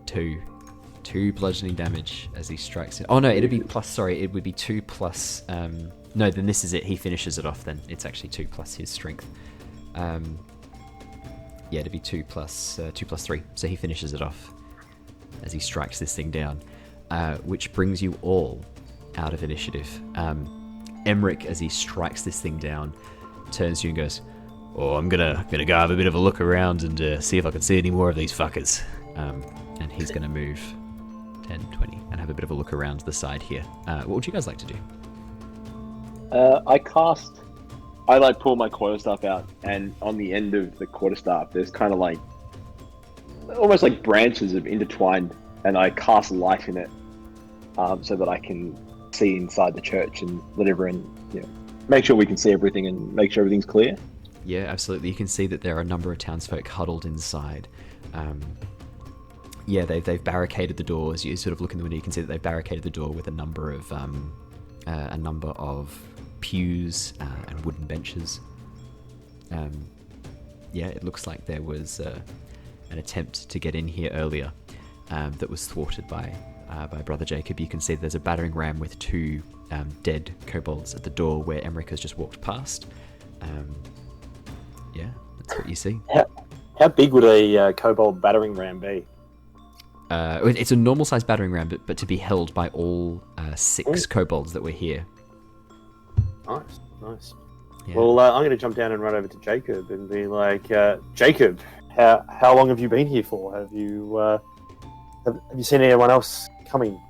[SPEAKER 1] 2 bludgeoning damage as he strikes it. Oh no, it'd be plus. Sorry, it would be 2 plus. No, then this is it. He finishes it off. Then it's actually 2 plus his strength. Yeah, it'd be 2 plus 3. So he finishes it off as he strikes this thing down, which brings you all out of initiative. Emeric, as he strikes this thing down, turns to you and goes, "Oh, I'm gonna go have a bit of a look around and see if I can see any more of these fuckers." And he's gonna move 10, 20, and have a bit of a look around the side here. What would you guys like to do?
[SPEAKER 2] I like pull my quarterstaff out, and on the end of the quarterstaff, there's kind of like almost like branches of intertwined, and I cast light in it, so that I can see inside the church and let everyone, make sure we can see everything and make sure everything's clear.
[SPEAKER 1] Yeah, absolutely. You can see that there are a number of townsfolk huddled inside. Yeah, they've barricaded the doors. You sort of look in the window, you can see that they've barricaded the door with a number of pews and wooden benches. Yeah, it looks like there was an attempt to get in here earlier that was thwarted by Brother Jacob. You can see there's a battering ram with 2 dead kobolds at the door where Emeric has just walked past. Yeah, that's what you see.
[SPEAKER 5] How big would a kobold battering ram be?
[SPEAKER 1] It's a normal sized battering ram, but to be held by all 6 kobolds that were here.
[SPEAKER 5] Nice.
[SPEAKER 1] Yeah.
[SPEAKER 5] Well, I'm going to jump down and run over to Jacob and be like, Jacob, how long have you been here for? Have you seen anyone else coming?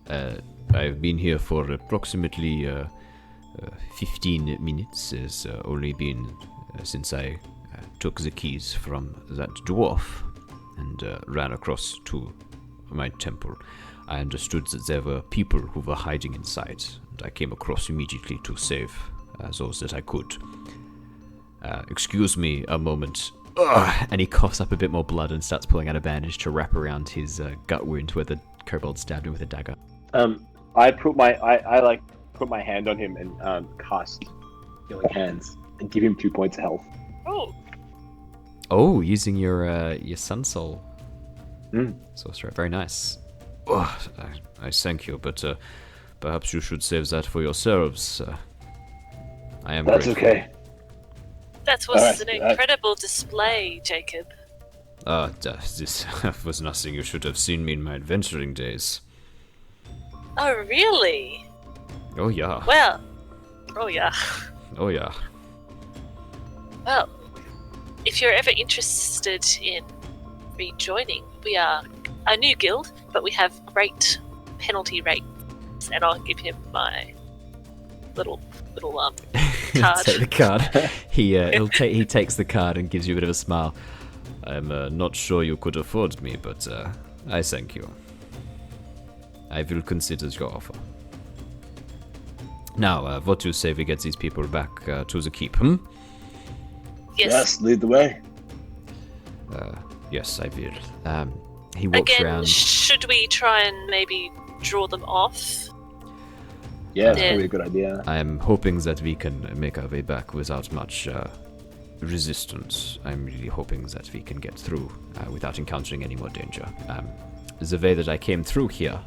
[SPEAKER 1] I've been here for approximately 15 minutes. It's only been since I took the keys from that dwarf and ran across to my temple. I understood that there were people who were hiding inside, and I came across immediately to save those that I could. Excuse me a moment. Ugh! And he coughs up a bit more blood and starts pulling out a bandage to wrap around his gut wound where the kobold stabbed him with a dagger.
[SPEAKER 2] I put my hand on him and cast Healing Hands and give him 2 points of health.
[SPEAKER 4] Oh,
[SPEAKER 1] Oh, using your Sun Soul
[SPEAKER 2] Mm.
[SPEAKER 1] sorcerer. Very nice. Oh, I thank you, but perhaps you should save that for yourselves. I am
[SPEAKER 2] That's
[SPEAKER 1] grateful.
[SPEAKER 2] okay.
[SPEAKER 4] that was
[SPEAKER 2] Alright,
[SPEAKER 4] an incredible display, Jacob.
[SPEAKER 1] This was nothing you should have seen me in my adventuring days.
[SPEAKER 4] Oh, really?
[SPEAKER 1] Oh yeah.
[SPEAKER 4] Well, oh yeah.
[SPEAKER 1] Oh yeah.
[SPEAKER 4] Well, if you're ever interested in rejoining, we are a new guild, but we have great penalty rates, and I'll give him my little card.
[SPEAKER 1] Take the card. He takes the card and gives you a bit of a smile. I'm not sure you could afford me, but I thank you. I will consider your offer. Now, what do you say we get these people back to the keep,
[SPEAKER 4] Yes.
[SPEAKER 2] Lead the way.
[SPEAKER 1] Yes, I will. He walks
[SPEAKER 4] Again,
[SPEAKER 1] around.
[SPEAKER 4] should we try and maybe draw them off?
[SPEAKER 2] Yeah, that's
[SPEAKER 4] Yeah.
[SPEAKER 2] probably a good idea.
[SPEAKER 1] I am hoping that we can make our way back without much resistance. I'm really hoping that we can get through without encountering any more danger. The way that I came through here,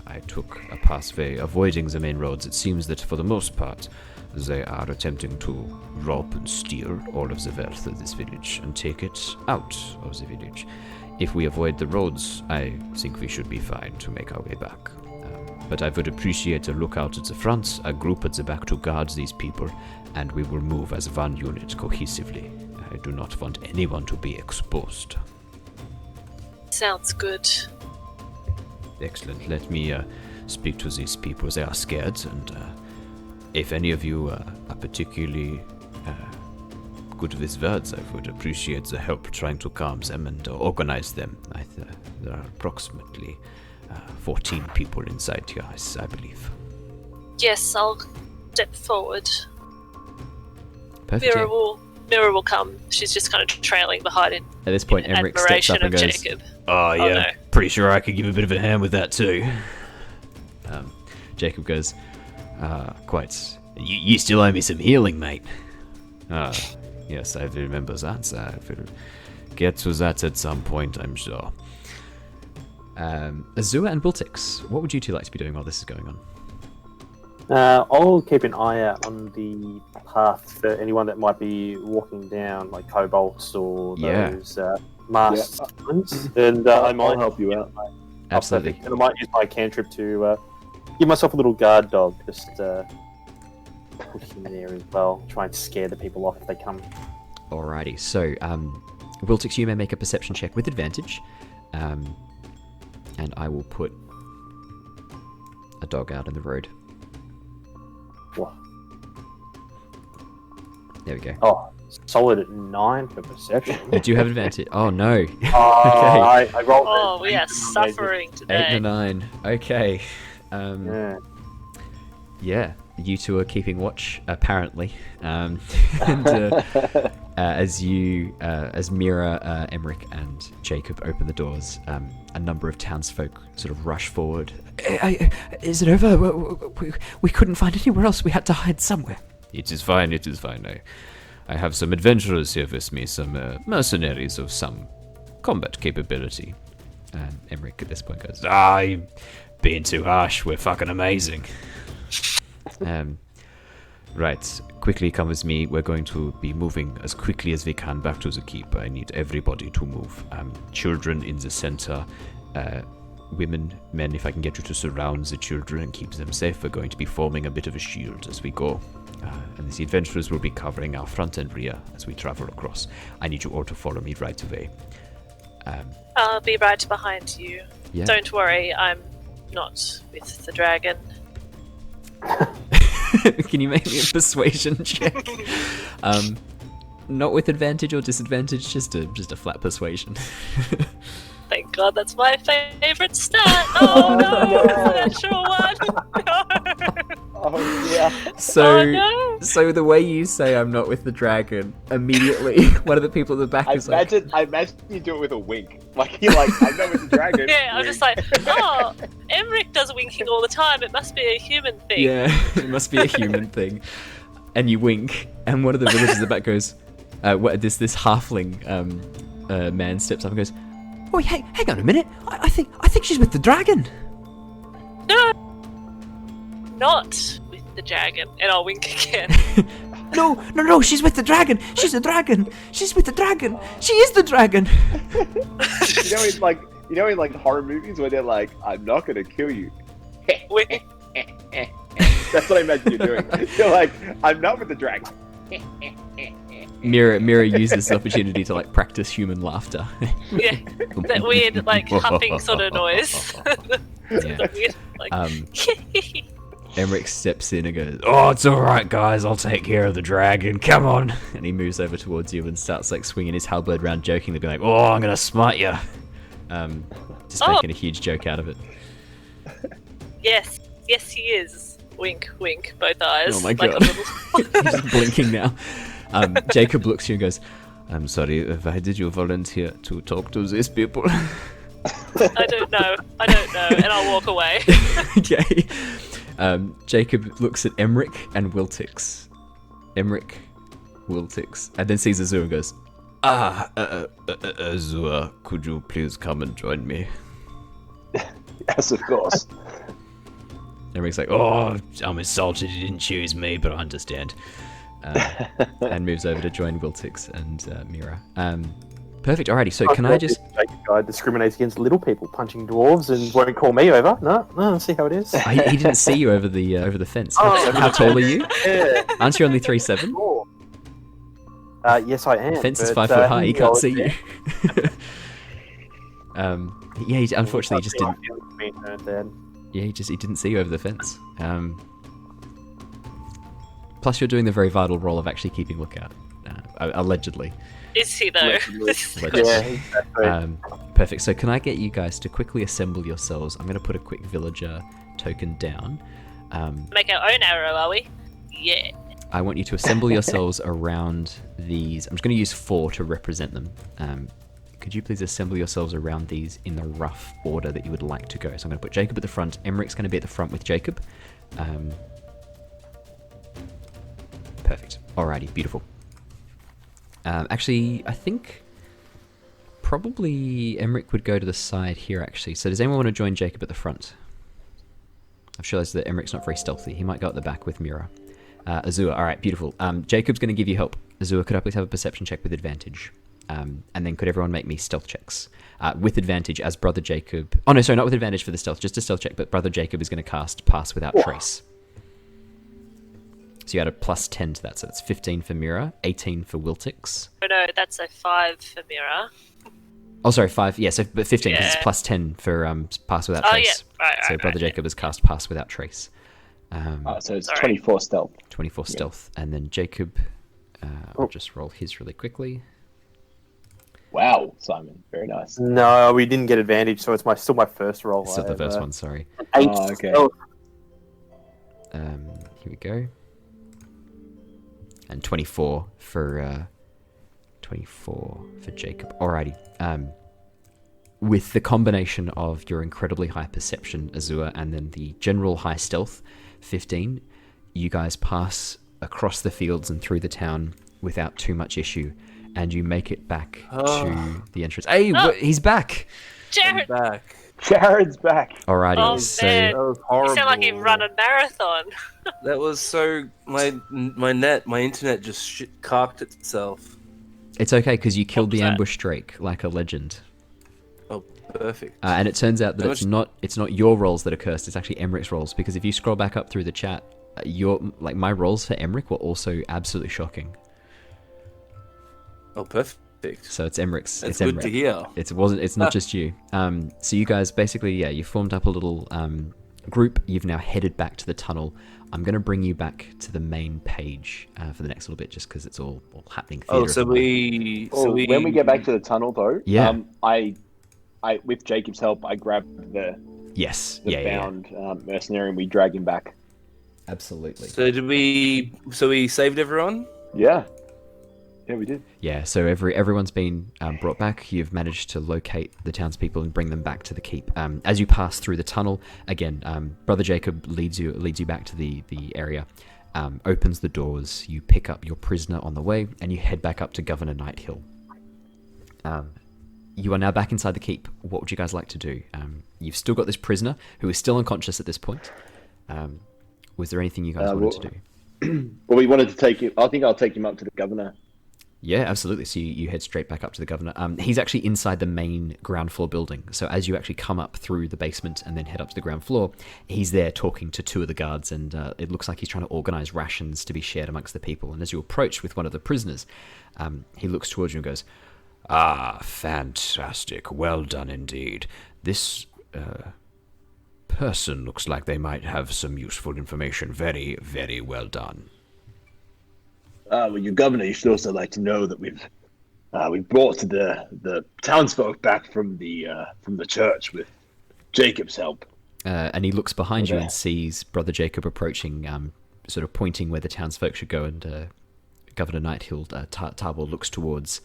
[SPEAKER 1] I took a pathway avoiding the main roads. It seems that for the most part, they are attempting to rob and steal all of the wealth of this village and take it out of the village. If we avoid the roads, I think we should be fine to make our way back. But I would appreciate a lookout at the front, a group at the back to guard these people, and we will move as one unit cohesively. I do not want anyone to be exposed.
[SPEAKER 4] Sounds good.
[SPEAKER 1] Excellent. Let me speak to these people. They are scared, and if any of you are particularly good with words, I would appreciate the help trying to calm them and organize them. There are approximately 14 people inside here, I believe.
[SPEAKER 4] Yes, I'll step forward.
[SPEAKER 1] Perfect.
[SPEAKER 4] Mira will come. She's just kind of trailing behind it.
[SPEAKER 1] At this point, Emeric steps up and
[SPEAKER 4] of
[SPEAKER 1] goes,
[SPEAKER 4] Jacob.
[SPEAKER 1] "Oh yeah,
[SPEAKER 4] no.
[SPEAKER 1] pretty sure I could give a bit of a hand with that too." Jacob goes, "Quite. You still owe me some healing, mate." Yes, I remember that. I will get to that at some point, I'm sure. Azure and Wiltix, what would you two like to be doing while this is going on?
[SPEAKER 5] I'll keep an eye out on the path for anyone that might be walking down, like kobolds or those masked ones. And I might
[SPEAKER 2] I'll help you out.
[SPEAKER 1] Absolutely.
[SPEAKER 5] And I might use my cantrip to give myself a little guard dog, just put him there as well. Try and scare the people off if they come.
[SPEAKER 1] Alrighty, so Wiltix, you may make a perception check with advantage. And I will put a dog out in the road.
[SPEAKER 5] Whoa.
[SPEAKER 1] There we go.
[SPEAKER 5] Oh, solid at 9 for perception.
[SPEAKER 1] You do have advantage. Oh no. Okay.
[SPEAKER 5] I rolled.
[SPEAKER 4] Oh, we are suffering
[SPEAKER 1] 8
[SPEAKER 4] today.
[SPEAKER 1] and a 9. Okay. Yeah, you two are keeping watch, apparently. And as Mira, Emeric, and Jacob open the doors, a number of townsfolk sort of rush forward. Is it over? We couldn't find anywhere else. We had to hide somewhere. It is fine. I have some adventurers here with me, some mercenaries of some combat capability. And Emeric at this point goes, you're being too harsh. We're fucking amazing. Right, quickly come with me. We're going to be moving as quickly as we can back to the keep. I need everybody to move. Children in the center, women, men, if I can get you to surround the children and keep them safe, we're going to be forming a bit of a shield as we go. And the adventurers will be covering our front and rear as we travel across. I need you all to follow me right away.
[SPEAKER 4] I'll be right behind you.
[SPEAKER 1] Yeah.
[SPEAKER 4] Don't worry, I'm not with the dragon.
[SPEAKER 1] Can you make me a persuasion check? Not with advantage or disadvantage, just a flat persuasion.
[SPEAKER 4] Thank God, that's my favourite stat. Oh no, natural one. No.
[SPEAKER 2] Oh yeah.
[SPEAKER 1] So,
[SPEAKER 4] Oh, no.
[SPEAKER 1] so the way you say I'm not with the dragon, immediately one of the people at the back is like,
[SPEAKER 2] I imagine you do it with a wink. Like you're like, I'm not with the dragon.
[SPEAKER 4] Yeah, I'm
[SPEAKER 2] Wink.
[SPEAKER 4] just like, oh, Emeric does winking all the time. It must be a human thing.
[SPEAKER 1] yeah, it must be a human thing. And you wink, and one of the villagers at the back goes, this halfling man steps up and goes, "Oh, hey, hang on a minute. I think she's with the dragon."
[SPEAKER 4] No, not with the dragon. And I'll wink again.
[SPEAKER 1] No, she's with the dragon. She's a dragon. She's with the dragon. She is the dragon.
[SPEAKER 2] You know in like horror movies where they're like, I'm not gonna kill you.
[SPEAKER 4] Wink.
[SPEAKER 2] That's what I imagine you're doing. You're like, I'm not with the dragon.
[SPEAKER 1] Mira used this opportunity to like practice human laughter.
[SPEAKER 4] Yeah, that weird like huffing sort of noise.
[SPEAKER 1] Yeah.
[SPEAKER 4] The weird, like,
[SPEAKER 1] Emeric steps in and goes, "Oh, it's all right, guys. I'll take care of the dragon. Come on!" And he moves over towards you and starts like swinging his halberd around, jokingly, being like, "Oh, I'm gonna smite you." Just making a huge joke out of it.
[SPEAKER 4] Yes, he is. Wink, wink, both eyes.
[SPEAKER 1] Oh my
[SPEAKER 4] like
[SPEAKER 1] god! He's blinking now. Jacob looks at you and goes, "I'm sorry. Why did you volunteer to talk to these people?"
[SPEAKER 4] I don't know, and I'll walk away.
[SPEAKER 1] Okay. Jacob looks at Emeric and Wiltix. Emeric, Wiltix, and then sees Azure and goes, Azure, could you please come and join me?
[SPEAKER 2] Yes, of course.
[SPEAKER 1] Emeric's like, "Oh, I'm insulted you didn't choose me, but I understand." And moves over to join Wiltix and Mira. Perfect. Alrighty. So can I just?
[SPEAKER 5] Jacob guy discriminates against little people, punching dwarves, and won't call me over. No. See how it is.
[SPEAKER 1] He didn't see you over the fence.
[SPEAKER 5] Oh.
[SPEAKER 1] How tall are you?
[SPEAKER 5] Yeah.
[SPEAKER 1] Aren't you only 3'7"?
[SPEAKER 5] Sure. Yes, I am.
[SPEAKER 1] The fence is
[SPEAKER 5] but,
[SPEAKER 1] 5 foot high. He can't see you. Unfortunately, he just didn't. Yeah, he didn't see you over the fence. Plus, you're doing the very vital role of actually keeping lookout, allegedly.
[SPEAKER 4] Is he though?
[SPEAKER 1] Allegedly.
[SPEAKER 5] Yeah, exactly.
[SPEAKER 1] Perfect. So, can I get you guys to quickly assemble yourselves? I'm going to put a quick villager token down.
[SPEAKER 4] Make our own arrow, are we? Yeah.
[SPEAKER 1] I want you to assemble yourselves around these. I'm just going to use 4 to represent them. Could you please assemble yourselves around these in the rough order that you would like to go? So I'm going to put Jacob at the front. Emeric's going to be at the front with Jacob. Perfect. Alrighty, beautiful. Actually, I think probably Emeric would go to the side here, actually. So does anyone want to join Jacob at the front? I've realized that Emeric's not very stealthy. He might go at the back with Mira. Azure, alright, beautiful. Jacob's going to give you help. Azure, could I please have a perception check with advantage? And then could everyone make me stealth checks? With advantage as Brother Jacob... Oh no, sorry, not with advantage for the stealth, just a stealth check, but Brother Jacob is going to cast Pass Without Trace. So you add a plus 10 to that, so that's 15 for Mira, 18 for Wiltix.
[SPEAKER 4] Oh no, that's a 5 for Mira.
[SPEAKER 1] Oh, sorry, 5, yeah, so but 15, because
[SPEAKER 4] Yeah.
[SPEAKER 1] it's plus 10 for Pass Without
[SPEAKER 4] Oh
[SPEAKER 1] Trace.
[SPEAKER 4] yeah, right.
[SPEAKER 1] So Brother Jacob has cast Pass Without Trace.
[SPEAKER 2] So it's
[SPEAKER 4] Sorry.
[SPEAKER 2] 24 stealth.
[SPEAKER 1] 24 stealth, and then Jacob, I'll just roll his really quickly.
[SPEAKER 2] Wow, Simon, very nice.
[SPEAKER 5] No, we didn't get advantage, so it's still my first roll.
[SPEAKER 1] Still the first one, sorry.
[SPEAKER 5] 8
[SPEAKER 2] Oh, okay.
[SPEAKER 5] stealth.
[SPEAKER 1] Here we go. And 24 for Jacob. Alrighty. With the combination of your incredibly high perception, Azure, and then the general high stealth, 15, you guys pass across the fields and through the town without too much issue, and you make it back to the entrance. Hey, he's back!
[SPEAKER 3] I'm
[SPEAKER 4] Jared!
[SPEAKER 3] back.
[SPEAKER 2] Jared's back.
[SPEAKER 1] Alrighty,
[SPEAKER 4] Oh,
[SPEAKER 1] so
[SPEAKER 4] man.
[SPEAKER 3] That was
[SPEAKER 4] You
[SPEAKER 3] horrible.
[SPEAKER 4] sound like you've run a marathon.
[SPEAKER 3] That was so... My internet just carked itself.
[SPEAKER 1] it's okay because you killed the
[SPEAKER 4] What was that?
[SPEAKER 1] ambush drake like a legend.
[SPEAKER 3] Oh, perfect.
[SPEAKER 1] And it turns out that
[SPEAKER 3] How
[SPEAKER 1] it's not your rolls that are cursed, it's actually Emeric's rolls, because if you scroll back up through the chat, my rolls for Emeric were also absolutely shocking.
[SPEAKER 3] Oh, perfect.
[SPEAKER 1] So it's Emeric's.
[SPEAKER 3] That's
[SPEAKER 1] it's
[SPEAKER 3] good
[SPEAKER 1] Emeric.
[SPEAKER 3] to hear.
[SPEAKER 1] It's not just you. So you guys basically, you formed up a little group. You've now headed back to the tunnel. I'm going to bring you back to the main page for the next little bit, just because it's all happening.
[SPEAKER 3] Oh,
[SPEAKER 1] theatre
[SPEAKER 3] so
[SPEAKER 1] at the moment.
[SPEAKER 2] When we get back to the tunnel, though,
[SPEAKER 1] Yeah.
[SPEAKER 2] I with Jacob's help, I grabbed the
[SPEAKER 1] Yes.
[SPEAKER 2] the
[SPEAKER 1] Yeah.
[SPEAKER 2] bound mercenary and we drag him back.
[SPEAKER 1] Absolutely.
[SPEAKER 3] So we saved everyone?
[SPEAKER 2] Yeah, we did.
[SPEAKER 1] Yeah, so everyone's been brought back. You've managed to locate the townspeople and bring them back to the keep. As you pass through the tunnel, again, Brother Jacob leads you back to the area, opens the doors. You pick up your prisoner on the way, and you head back up to Governor Nighthill. You are now back inside the keep. What would you guys like to do? You've still got this prisoner who is still unconscious at this point. Was there anything you guys wanted to do?
[SPEAKER 2] Well, we wanted to take him. I think I'll take him up to the governor.
[SPEAKER 1] Yeah, absolutely. So you head straight back up to the governor. He's actually inside the main ground floor building. So as you actually come up through the basement and then head up to the ground floor, he's there talking to 2 of the guards, and it looks like he's trying to organize rations to be shared amongst the people. And as you approach with one of the prisoners, he looks towards you and goes, "Ah, fantastic. Well done indeed. This person looks like they might have some useful information. Very, very well done.
[SPEAKER 2] Well, your governor, you should also like to know that we brought the townsfolk back from the church with Jacob's help.
[SPEAKER 1] And he looks behind you
[SPEAKER 2] Okay.
[SPEAKER 1] and sees Brother Jacob approaching, sort of pointing where the townsfolk should go, and Governor Nighthill, Tarbor looks towards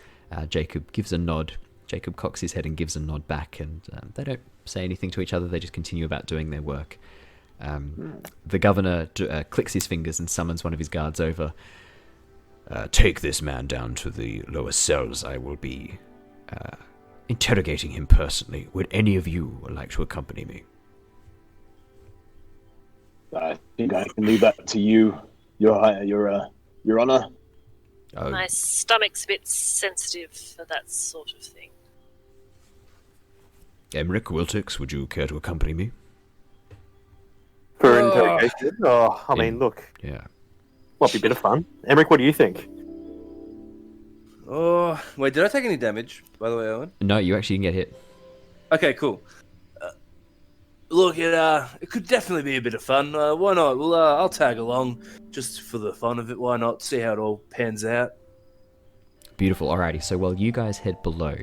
[SPEAKER 1] Jacob, gives a nod. Jacob cocks his head and gives a nod back, and they don't say anything to each other, they just continue about doing their work. The governor clicks his fingers and summons one of his guards over. Take this man down to the lower cells. I will be interrogating him personally. Would any of you like to accompany me?
[SPEAKER 2] I think I can leave that to you, Your Honor.
[SPEAKER 1] Oh,
[SPEAKER 4] My stomach's a bit sensitive for that sort of thing.
[SPEAKER 1] Emeric, Wiltix, would you care to accompany me?
[SPEAKER 5] For
[SPEAKER 3] Oh.
[SPEAKER 5] interrogation? Oh, I mean, look,
[SPEAKER 1] Yeah.
[SPEAKER 5] might be a bit of fun. Emeric, what do you think?
[SPEAKER 3] Oh, wait, did I take any damage, by the way, Owen?
[SPEAKER 1] No, you actually can get hit.
[SPEAKER 3] Okay, cool. Look, it could definitely be a bit of fun. Why not? Well, I'll tag along just for the fun of it. Why not? See how it all pans out.
[SPEAKER 1] Beautiful. Alrighty, so while you guys head below,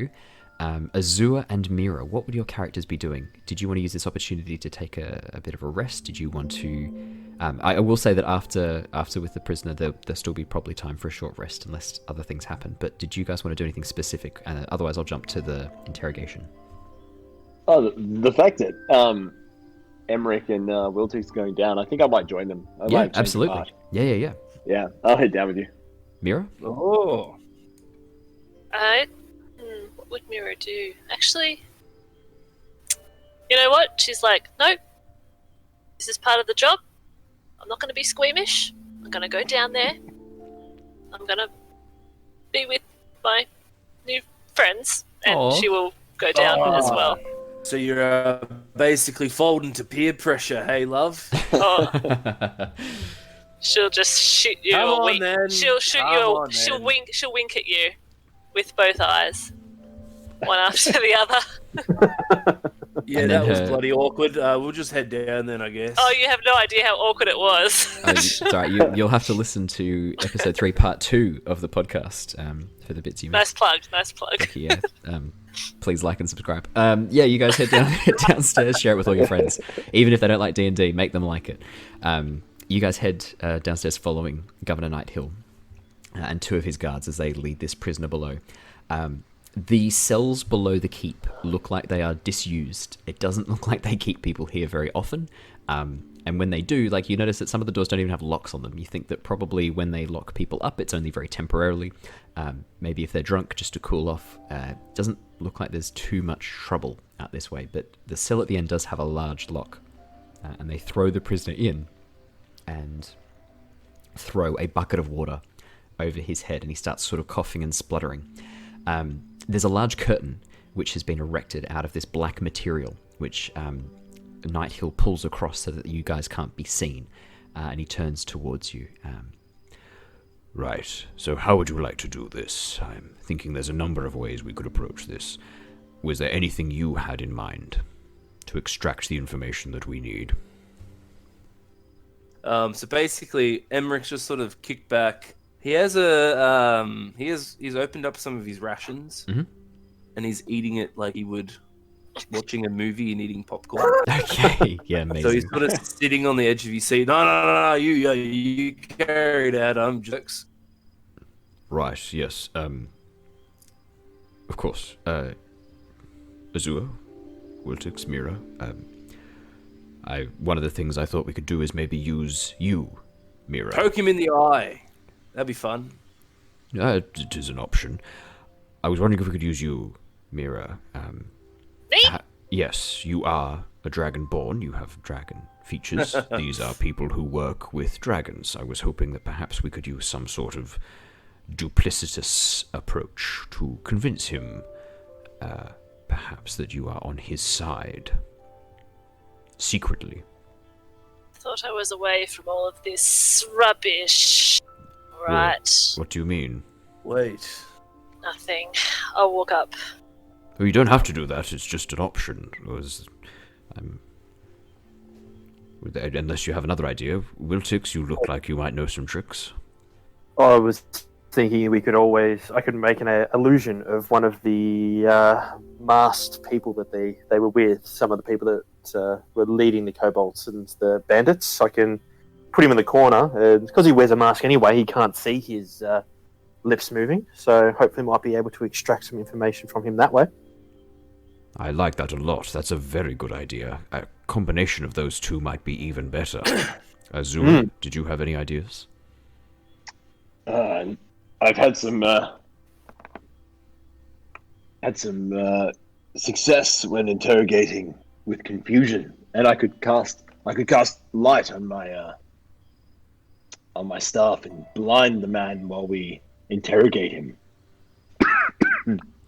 [SPEAKER 1] Azure and Mira, what would your characters be doing? Did you want to use this opportunity to take a bit of a rest? Did you want to... I will say that after with the prisoner, there'll still be probably time for a short rest unless other things happen. But did you guys want to do anything specific? Otherwise, I'll jump to the interrogation.
[SPEAKER 2] Oh, the fact that Emeric and Wiltix going down, I think I might join them. I
[SPEAKER 1] Yeah,
[SPEAKER 2] might change the
[SPEAKER 1] absolutely.
[SPEAKER 2] part.
[SPEAKER 1] Yeah.
[SPEAKER 2] Yeah, I'll head down with you.
[SPEAKER 1] Mira?
[SPEAKER 3] Oh.
[SPEAKER 4] What would Mira do? Actually, you know what? She's like, nope. This is part of the job. I'm not going to be squeamish. I'm going to go down there. I'm going to be with my new friends, and
[SPEAKER 1] Aw.
[SPEAKER 4] she will go down as well.
[SPEAKER 3] So you're basically folding to peer pressure, hey, love?
[SPEAKER 4] Oh, she'll just shoot you
[SPEAKER 3] Come
[SPEAKER 4] a
[SPEAKER 3] on,
[SPEAKER 4] wink.
[SPEAKER 3] then.
[SPEAKER 4] She'll shoot
[SPEAKER 3] Come
[SPEAKER 4] you.
[SPEAKER 3] on,
[SPEAKER 4] She'll
[SPEAKER 3] then.
[SPEAKER 4] wink. She'll wink at you with both eyes, one after the other.
[SPEAKER 3] Yeah,
[SPEAKER 1] And
[SPEAKER 3] that
[SPEAKER 1] then
[SPEAKER 3] was
[SPEAKER 1] her-
[SPEAKER 3] bloody awkward. We'll just head down then, I guess.
[SPEAKER 4] Oh, you have no idea how awkward it was.
[SPEAKER 1] Sorry, you'll have to listen to episode 3, part 2 of the podcast for the bits you missed.
[SPEAKER 4] Nice plug.
[SPEAKER 1] Yeah. Please like and subscribe. Yeah, you guys head downstairs, share it with all your friends. Even if they don't like D&D, make them like it. You guys head downstairs following Governor Nighthill and 2 of his guards as they lead this prisoner below. The cells below the keep look like they are disused. It doesn't look like they keep people here very often. And when they do, like, you notice that some of the doors don't even have locks on them. You think that probably when they lock people up, it's only very temporarily. Maybe if they're drunk, just to cool off. Doesn't look like there's too much trouble out this way, but the cell at the end does have a large lock. And they throw the prisoner in and throw a bucket of water over his head, and he starts sort of coughing and spluttering. There's a large curtain which has been erected out of this black material, which Nighthill pulls across so that you guys can't be seen, and he turns towards you. Right, so how would you like to do this? I'm thinking there's a number of ways we could approach this. Was there anything you had in mind to extract the information that we need?
[SPEAKER 3] So basically, Emmerich's just sort of kicked back. He has he's opened up some of his rations,
[SPEAKER 1] Mhm.
[SPEAKER 3] and he's eating it like he would watching a movie and eating popcorn.
[SPEAKER 1] Okay, yeah, amazing.
[SPEAKER 3] So he's sort of sitting on the edge of his seat. No, you carry it out. I'm jokes.
[SPEAKER 1] Right, yes. Of course. Azure, Wiltix, Mira. One of the things I thought we could do is maybe use you, Mira.
[SPEAKER 3] Poke him in the eye. That'd be fun.
[SPEAKER 1] It is an option. I was wondering if we could use you, Mira.
[SPEAKER 4] Me?
[SPEAKER 1] Yes, you are a Dragonborn. You have dragon features. These are people who work with dragons. I was hoping that perhaps we could use some sort of duplicitous approach to convince him, perhaps, that you are on his side. Secretly.
[SPEAKER 4] Thought I was away from all of this rubbish. Right.
[SPEAKER 1] What do you mean?
[SPEAKER 3] Wait.
[SPEAKER 4] Nothing. I'll walk up.
[SPEAKER 1] Well, you don't have to do that. It's just an option. Unless you have another idea. Wiltix, you look like you might know some tricks.
[SPEAKER 5] I was thinking I could make an illusion of one of the masked people that they were with, some of the people that were leading the kobolds and the bandits. I can put him in the corner, and because he wears a mask anyway, he can't see his lips moving, so hopefully might be able to extract some information from him that way.
[SPEAKER 1] I like that a lot. That's a very good idea. A combination of those two might be even better. Azure, did you have any ideas?
[SPEAKER 2] I've had some success when interrogating with confusion, and I could cast light on my staff and blind the man while we interrogate him.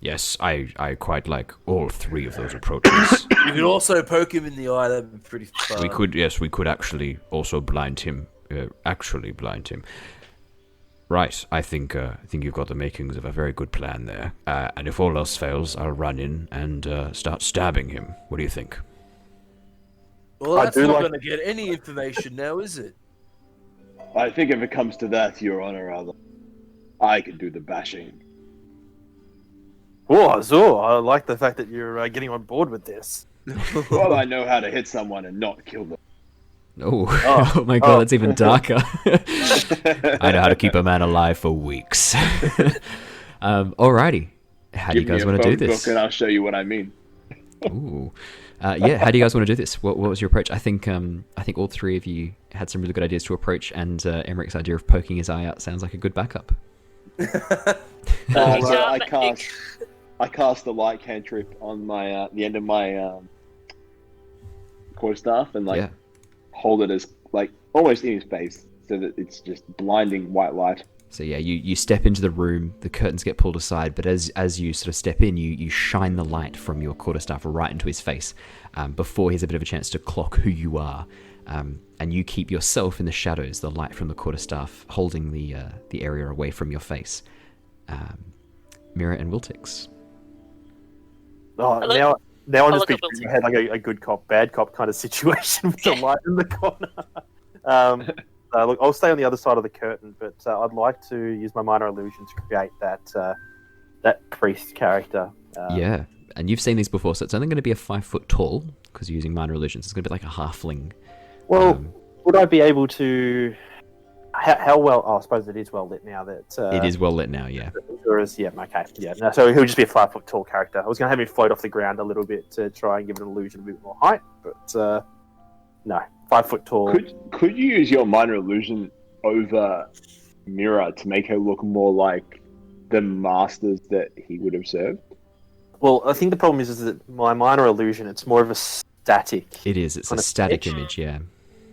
[SPEAKER 1] Yes, I quite like all three of those approaches.
[SPEAKER 3] You could also poke him in the eye. That'd be pretty fun.
[SPEAKER 1] We could actually also blind him. Right, I think you've got the makings of a very good plan there. And if all else fails, I'll run in and start stabbing him. What do you think?
[SPEAKER 3] Well, that's not going to get any information now, is it?
[SPEAKER 2] I think if it comes to that, Your Honor, I can do the bashing.
[SPEAKER 5] Oh, Azure, I like the fact that you're getting on board with this.
[SPEAKER 2] Well, I know how to hit someone and not kill them.
[SPEAKER 1] Oh my god, that's even darker. I know how to keep a man alive for weeks. Alrighty. How do you guys want to do this?
[SPEAKER 2] And I'll show you what I mean.
[SPEAKER 1] Ooh. Yeah, how do you guys want to do this? What was your approach? I think all three of you had some really good ideas to approach, and Emeric's idea of poking his eye out sounds like a good backup.
[SPEAKER 2] I cast the light cantrip on my the end of my quarterstaff and hold it as almost in his face so that it's just blinding white light.
[SPEAKER 1] So yeah, you step into the room, the curtains get pulled aside, but as you sort of step in, you shine the light from your quarterstaff right into his face before he has a bit of a chance to clock who you are. And you keep yourself in the shadows, the light from the quarterstaff holding the area away from your face. Mira and Wiltix.
[SPEAKER 5] Oh, now I'm just picturing in my head like a good cop, bad cop kind of situation with the light in the corner. Look, I'll stay on the other side of the curtain, but I'd like to use my minor illusion to create that priest character.
[SPEAKER 1] Yeah, and you've seen these before, so it's only going to be a 5 foot tall because you're using minor illusions. It's going to be like a halfling.
[SPEAKER 5] Well, would I be able to? How well? Oh, I suppose it is well lit now. It is well lit now. Yeah. Okay. Yeah. No, so he'll just be a 5 foot tall character. I was going to have him float off the ground a little bit to try and give it an illusion of a bit more height, but no, 5 foot tall.
[SPEAKER 2] Could you use your minor illusion over Mira to make her look more like the masters that he would have served?
[SPEAKER 5] Well, I think the problem is that my minor illusion, it's more of a static.
[SPEAKER 1] It is. It's a static image. Yeah.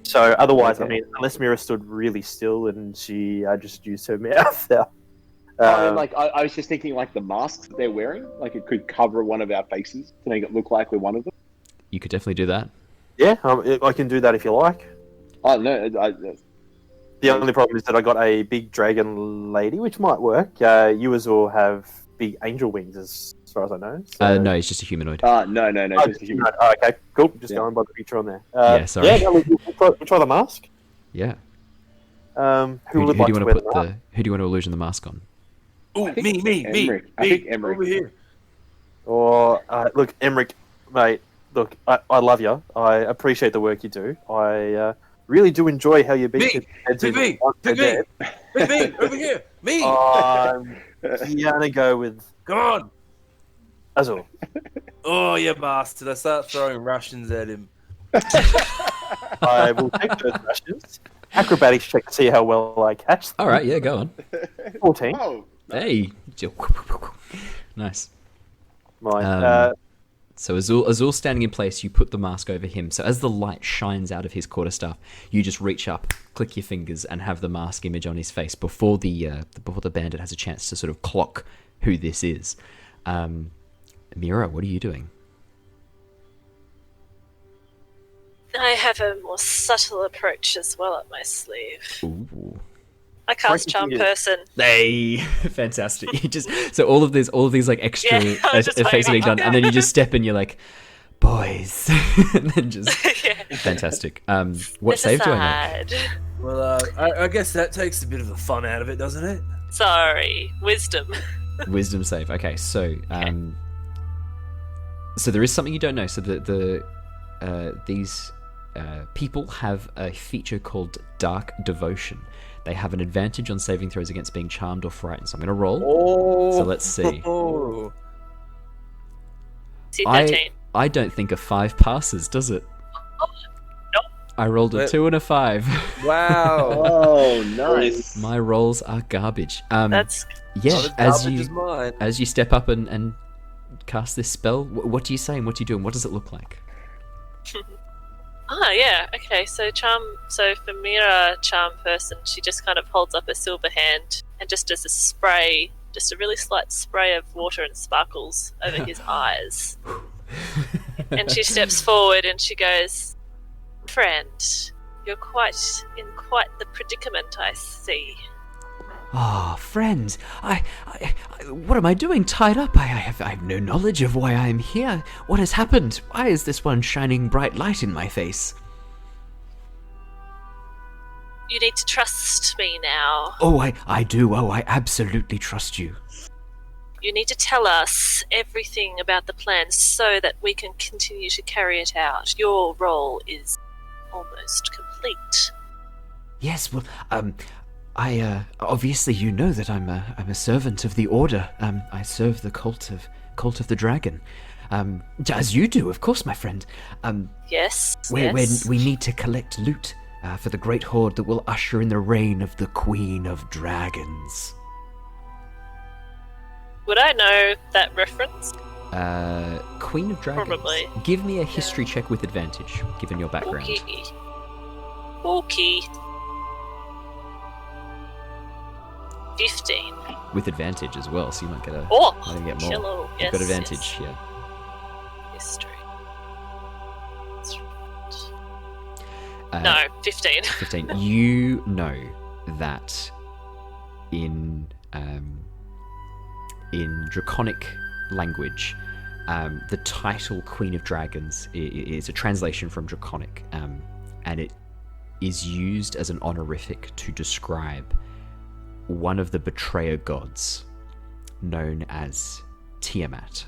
[SPEAKER 5] So otherwise, I mean, unless Mira stood really still and she just used her mouth there.
[SPEAKER 2] I was just thinking the masks that they're wearing, it could cover one of our faces to make it look like we're one of them.
[SPEAKER 1] You could definitely do that.
[SPEAKER 5] Yeah, I can do that if you like.
[SPEAKER 2] Oh, no.
[SPEAKER 5] The only problem is that I got a big dragon lady, which might work. You as all have big angel wings, as far as I know. So...
[SPEAKER 1] no, it's just a humanoid.
[SPEAKER 2] No, just a humanoid.
[SPEAKER 5] Oh, okay, cool. Just going by the picture on there.
[SPEAKER 1] Yeah, sorry.
[SPEAKER 5] Yeah, no, we'll try the mask.
[SPEAKER 1] Yeah.
[SPEAKER 5] Who do you want
[SPEAKER 1] to illusion the mask on?
[SPEAKER 3] Oh, me.
[SPEAKER 2] Emeric. I think Emeric.
[SPEAKER 3] Over here.
[SPEAKER 5] Or look, Emeric, mate. Look, I love you. I appreciate the work you do. I really do enjoy how you beat
[SPEAKER 3] me, over here, me.
[SPEAKER 5] I'm gonna go with.
[SPEAKER 3] Come on,
[SPEAKER 5] Azure.
[SPEAKER 3] Oh, you bastard! I start throwing Russians at him.
[SPEAKER 5] I will take those Russians. Acrobatics check to see how well I catch them.
[SPEAKER 1] All right, yeah, go on.
[SPEAKER 5] 14.
[SPEAKER 2] Oh,
[SPEAKER 1] hey, nice. So Azul standing in place, you put the mask over him. So as the light shines out of his quarterstaff, you just reach up, click your fingers, and have the mask image on his face before the bandit has a chance to sort of clock who this is. Mira, what are you doing?
[SPEAKER 4] I have a more subtle approach as well up my sleeve.
[SPEAKER 1] Ooh.
[SPEAKER 4] I cast Charm Person.
[SPEAKER 1] Hey, fantastic! You just all of these extra effects are being done, and then you just step in. You're like, boys. And then just
[SPEAKER 4] Yeah.
[SPEAKER 1] fantastic. What
[SPEAKER 4] Step
[SPEAKER 1] save do I make?
[SPEAKER 4] aside.
[SPEAKER 3] Well, I guess that takes a bit of the fun out of it, doesn't it?
[SPEAKER 4] Sorry, wisdom.
[SPEAKER 1] Wisdom save. Okay, so so there is something you don't know. So these people have a feature called Dark Devotion. They have an advantage on saving throws against being charmed or frightened. So I'm going to roll.
[SPEAKER 3] Oh.
[SPEAKER 1] So let's see.
[SPEAKER 3] Oh.
[SPEAKER 4] See, 13.
[SPEAKER 1] I don't think a 5 passes, does it?
[SPEAKER 4] Nope.
[SPEAKER 1] I rolled a 2 and a 5.
[SPEAKER 3] Wow.
[SPEAKER 2] Oh, nice.
[SPEAKER 1] My rolls are garbage.
[SPEAKER 4] That's
[SPEAKER 1] Yeah,
[SPEAKER 3] Not
[SPEAKER 1] as
[SPEAKER 3] garbage as mine.
[SPEAKER 1] you step up and cast this spell, what are you saying? What are you doing? What does it look like?
[SPEAKER 4] yeah. Okay, so for Mira, charm person, she just kind of holds up a silver hand and just does a spray, just a really slight spray of water and sparkles over his eyes. And she steps forward and she goes, "Friend, you're in quite the predicament, I see."
[SPEAKER 1] Ah, friends, I what am I doing tied up? I have no knowledge of why I am here. What has happened? Why is this one shining bright light in my face?
[SPEAKER 4] You need to trust me now.
[SPEAKER 1] Oh, I do. Oh, I absolutely trust you.
[SPEAKER 4] You need to tell us everything about the plan so that we can continue to carry it out. Your role is almost complete.
[SPEAKER 1] Yes, well, I obviously you know that I'm a servant of the Order. I serve the cult of the Dragon. As you do, of course, my friend.
[SPEAKER 4] Yes.
[SPEAKER 1] We
[SPEAKER 4] yes.
[SPEAKER 1] need to collect loot for the great horde that will usher in the reign of the Queen of Dragons.
[SPEAKER 4] Would I know that reference?
[SPEAKER 1] Queen of Dragons.
[SPEAKER 4] Probably.
[SPEAKER 1] Give me a history check with advantage, given your background.
[SPEAKER 4] Okay. 15.
[SPEAKER 1] With advantage as well, so you might get a.
[SPEAKER 4] Oh,
[SPEAKER 1] might get more.
[SPEAKER 4] hello.
[SPEAKER 1] You've
[SPEAKER 4] Yes,
[SPEAKER 1] got advantage,
[SPEAKER 4] yes.
[SPEAKER 1] yeah.
[SPEAKER 4] History. That's right. No, 15.
[SPEAKER 1] 15. You know that in Draconic language, the title Queen of Dragons is a translation from Draconic, and it is used as an honorific to describe one of the betrayer gods known as Tiamat.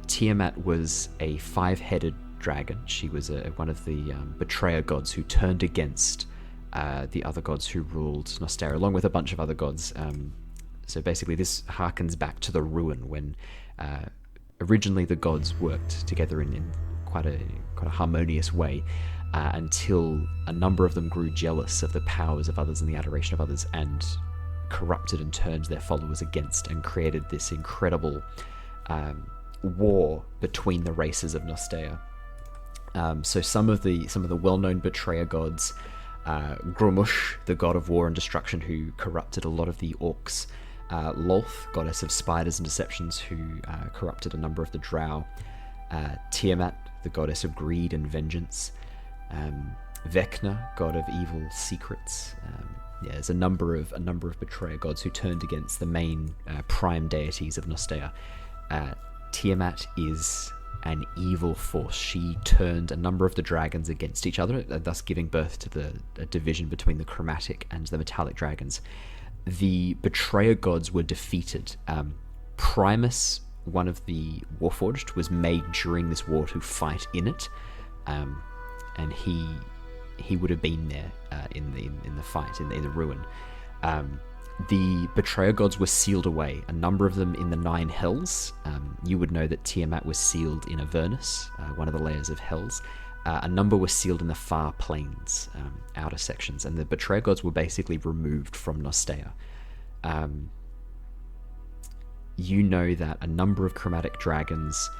[SPEAKER 1] Tiamat was a 5-headed dragon. She was one of the betrayer gods who turned against the other gods who ruled Nostea, along with a bunch of other gods. So basically this harkens back to the ruin when originally the gods worked together in quite a harmonious way, until a number of them grew jealous of the powers of others and the adoration of others, and corrupted and turned their followers against, and created this incredible war between the races of Nostea. So some of the well-known betrayer gods, Grumush, the god of war and destruction, who corrupted a lot of the orcs, Lolth, goddess of spiders and deceptions, who corrupted a number of the drow, Tiamat, the goddess of greed and vengeance, Vecna, god of evil secrets. There's a number of betrayer gods who turned against the main prime deities of Nostea. Tiamat is an evil force. She turned a number of the dragons against each other, thus giving birth to the division between the chromatic and the metallic dragons. The betrayer gods were defeated. Primus, one of the Warforged, was made during this war to fight in it, and he would have been there in the fight, in the ruin. The betrayer gods were sealed away, a number of them in the 9 hells. You would know that Tiamat was sealed in Avernus, one of the layers of hells. A number were sealed in the far plains, outer sections, and the betrayer gods were basically removed from Nostea. You know that a number of chromatic dragons,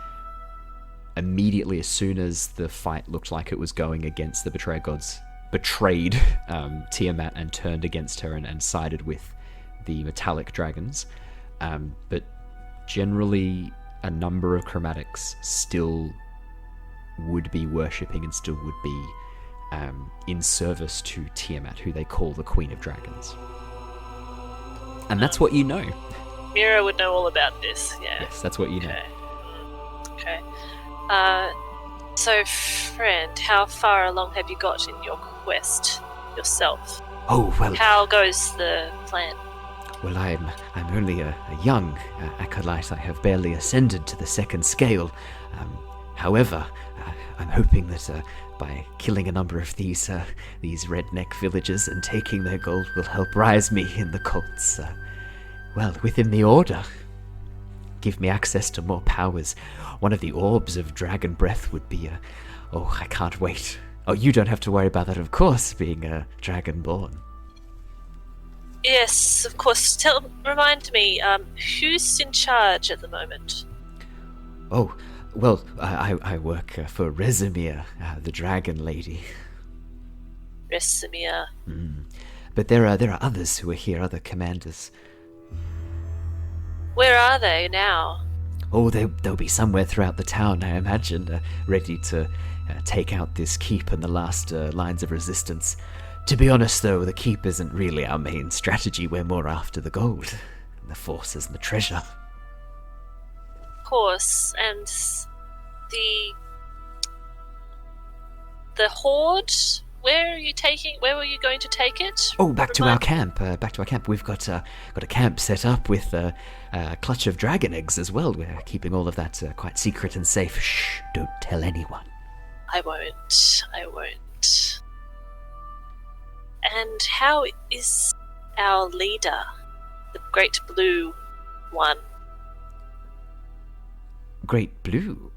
[SPEAKER 1] immediately as soon as the fight looked like it was going against the betrayer gods, betrayed Tiamat and turned against her and sided with the metallic dragons. But generally, a number of chromatics still would be worshipping and still would be in service to Tiamat, who they call the Queen of Dragons. And that's what you know.
[SPEAKER 4] Mira would know all about this, yeah.
[SPEAKER 1] Yes, that's what you know.
[SPEAKER 4] Okay. So, friend, how far along have you got in your quest yourself?
[SPEAKER 1] Oh, well,
[SPEAKER 4] How goes the plan?
[SPEAKER 1] well, I'm only a young acolyte. I have barely ascended to the second scale. However, I'm hoping that by killing a number of these redneck villagers and taking their gold will help rise me in the cults. Well, within the order. Give me access to more powers. One of the orbs of dragon breath would be oh, I can't wait. Oh, you don't have to worry about that, of course, being a dragonborn.
[SPEAKER 4] Yes, of course. Remind me, who's in charge at the moment?
[SPEAKER 1] Oh, well, I work for Aasimar, the dragon lady.
[SPEAKER 4] Aasimar.
[SPEAKER 1] But there are others who are here, other commanders.
[SPEAKER 4] Where are they now?
[SPEAKER 1] Oh, they'll be somewhere throughout the town, I imagine, ready to take out this keep and the last lines of resistance. To be honest, though, the keep isn't really our main strategy. We're more after the gold, and the forces and the treasure.
[SPEAKER 4] Of course, and the horde. Where were you going to take it?
[SPEAKER 1] Oh, back to our camp. We've got a camp set up with a clutch of dragon eggs as well. We're keeping all of that quite secret and safe. Shh! Don't tell anyone.
[SPEAKER 4] I won't. And how is our leader, the Great Blue One?
[SPEAKER 1] Great Blue?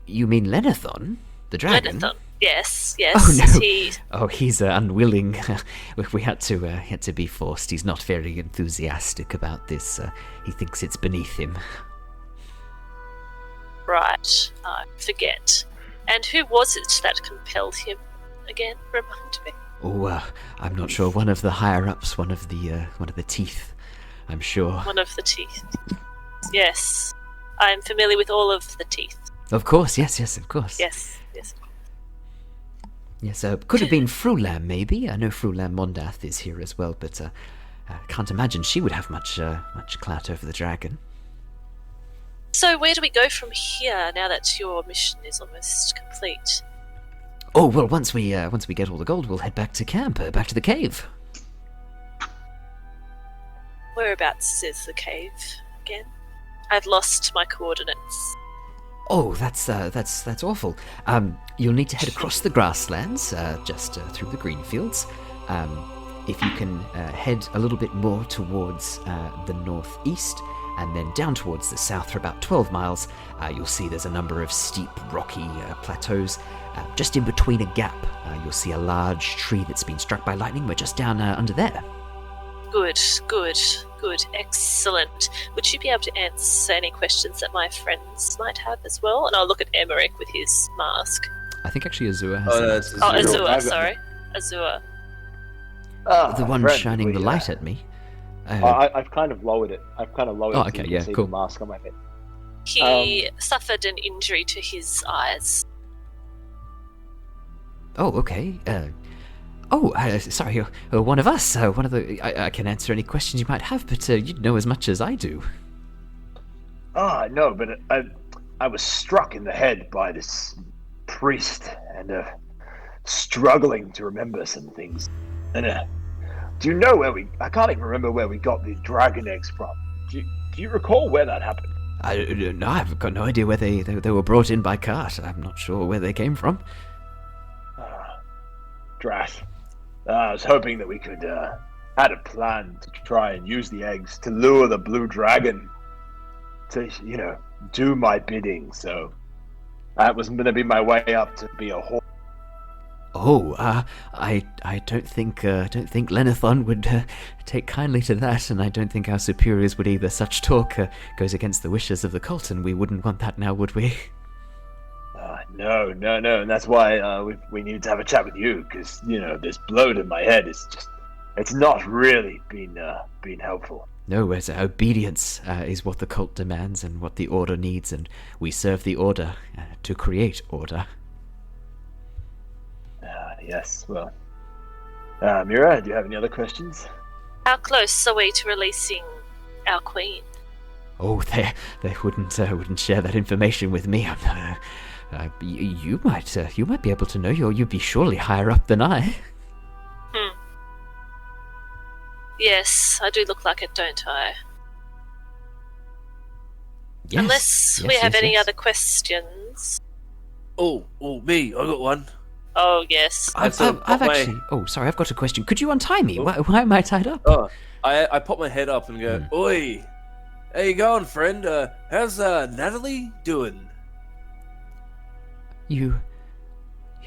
[SPEAKER 1] You mean Lenithon, the dragon?
[SPEAKER 4] Lenithon. Yes.
[SPEAKER 1] Oh no!
[SPEAKER 4] He...
[SPEAKER 1] Oh, he's unwilling. We had to be forced. He's not very enthusiastic about this. He thinks it's beneath him.
[SPEAKER 4] Right. I forget. And who was it that compelled him? Again, remind me.
[SPEAKER 1] Oh, I'm not sure. One of the higher ups. One of the teeth. I'm sure.
[SPEAKER 4] One of the teeth. Yes, I'm familiar with all of the teeth.
[SPEAKER 1] Of course. Yes. Of course.
[SPEAKER 4] Yes.
[SPEAKER 1] Yes, could have been Frulam, maybe. I know Frulam Mondath is here as well, but can't imagine she would have much clout over the dragon.
[SPEAKER 4] So where do we go from here now that your mission is almost complete?
[SPEAKER 1] Oh, well, once we get all the gold, we'll head back to camp, back to the cave.
[SPEAKER 4] Whereabouts is the cave again? I've lost my coordinates.
[SPEAKER 1] Oh, that's awful. You'll need to head across the grasslands, just through the green fields. If you can head a little bit more towards the northeast, and then down towards the south for about 12 miles, you'll see there's a number of steep, rocky plateaus. Just in between a gap, you'll see a large tree that's been struck by lightning. We're just down under there.
[SPEAKER 4] Good, excellent. Would you be able to answer any questions that my friends might have as well? And I'll look at Emeric with his mask.
[SPEAKER 1] I think actually Azure has
[SPEAKER 4] Azure. Azure.
[SPEAKER 1] The one
[SPEAKER 2] friend,
[SPEAKER 1] shining the light at me.
[SPEAKER 2] I've kind of lowered it. Oh,
[SPEAKER 1] okay,
[SPEAKER 2] so you
[SPEAKER 1] yeah,
[SPEAKER 2] can see
[SPEAKER 1] cool.
[SPEAKER 2] the mask on my head.
[SPEAKER 4] He suffered an injury to his eyes.
[SPEAKER 1] Oh, okay. Sorry, one of us. One of the. I can answer any questions you might have, but you'd know as much as I do.
[SPEAKER 2] No, but I was struck in the head by this priest and struggling to remember some things. And do you know where I can't even remember where we got these dragon eggs from. Do you recall where that happened?
[SPEAKER 1] No, I've got no idea where they were brought in by cart. I'm not sure where they came from.
[SPEAKER 2] Drat. I was hoping that we could had a plan to try and use the eggs to lure the blue dragon to, do my bidding. So that was going to be my way up to be a whore.
[SPEAKER 1] Oh, I don't think Lenithon would take kindly to that, and I don't think our superiors would either. Such talk goes against the wishes of the cult, and we wouldn't want that now, would we?
[SPEAKER 2] No, and that's why we needed to have a chat with you, because this blow to my head it's not really been helpful.
[SPEAKER 1] No, as obedience is what the cult demands and what the order needs, and we serve the order to create order.
[SPEAKER 2] Yes, well, Mira, do you have any other questions?
[SPEAKER 4] How close are we to releasing our queen?
[SPEAKER 1] Oh, they wouldn't share that information with me. I'm You might be able to know. You'd be surely higher up than I.
[SPEAKER 4] Yes, I do look like it, don't I?
[SPEAKER 1] Yes,
[SPEAKER 4] Unless we have any other questions.
[SPEAKER 3] Oh, me. I got one.
[SPEAKER 4] Oh, yes.
[SPEAKER 1] I've actually. Oh, sorry. I've got a question. Could you untie me? Why am I tied up?
[SPEAKER 3] Oh, I pop my head up and go, Oi! How you going, friend? How's Natalie doing?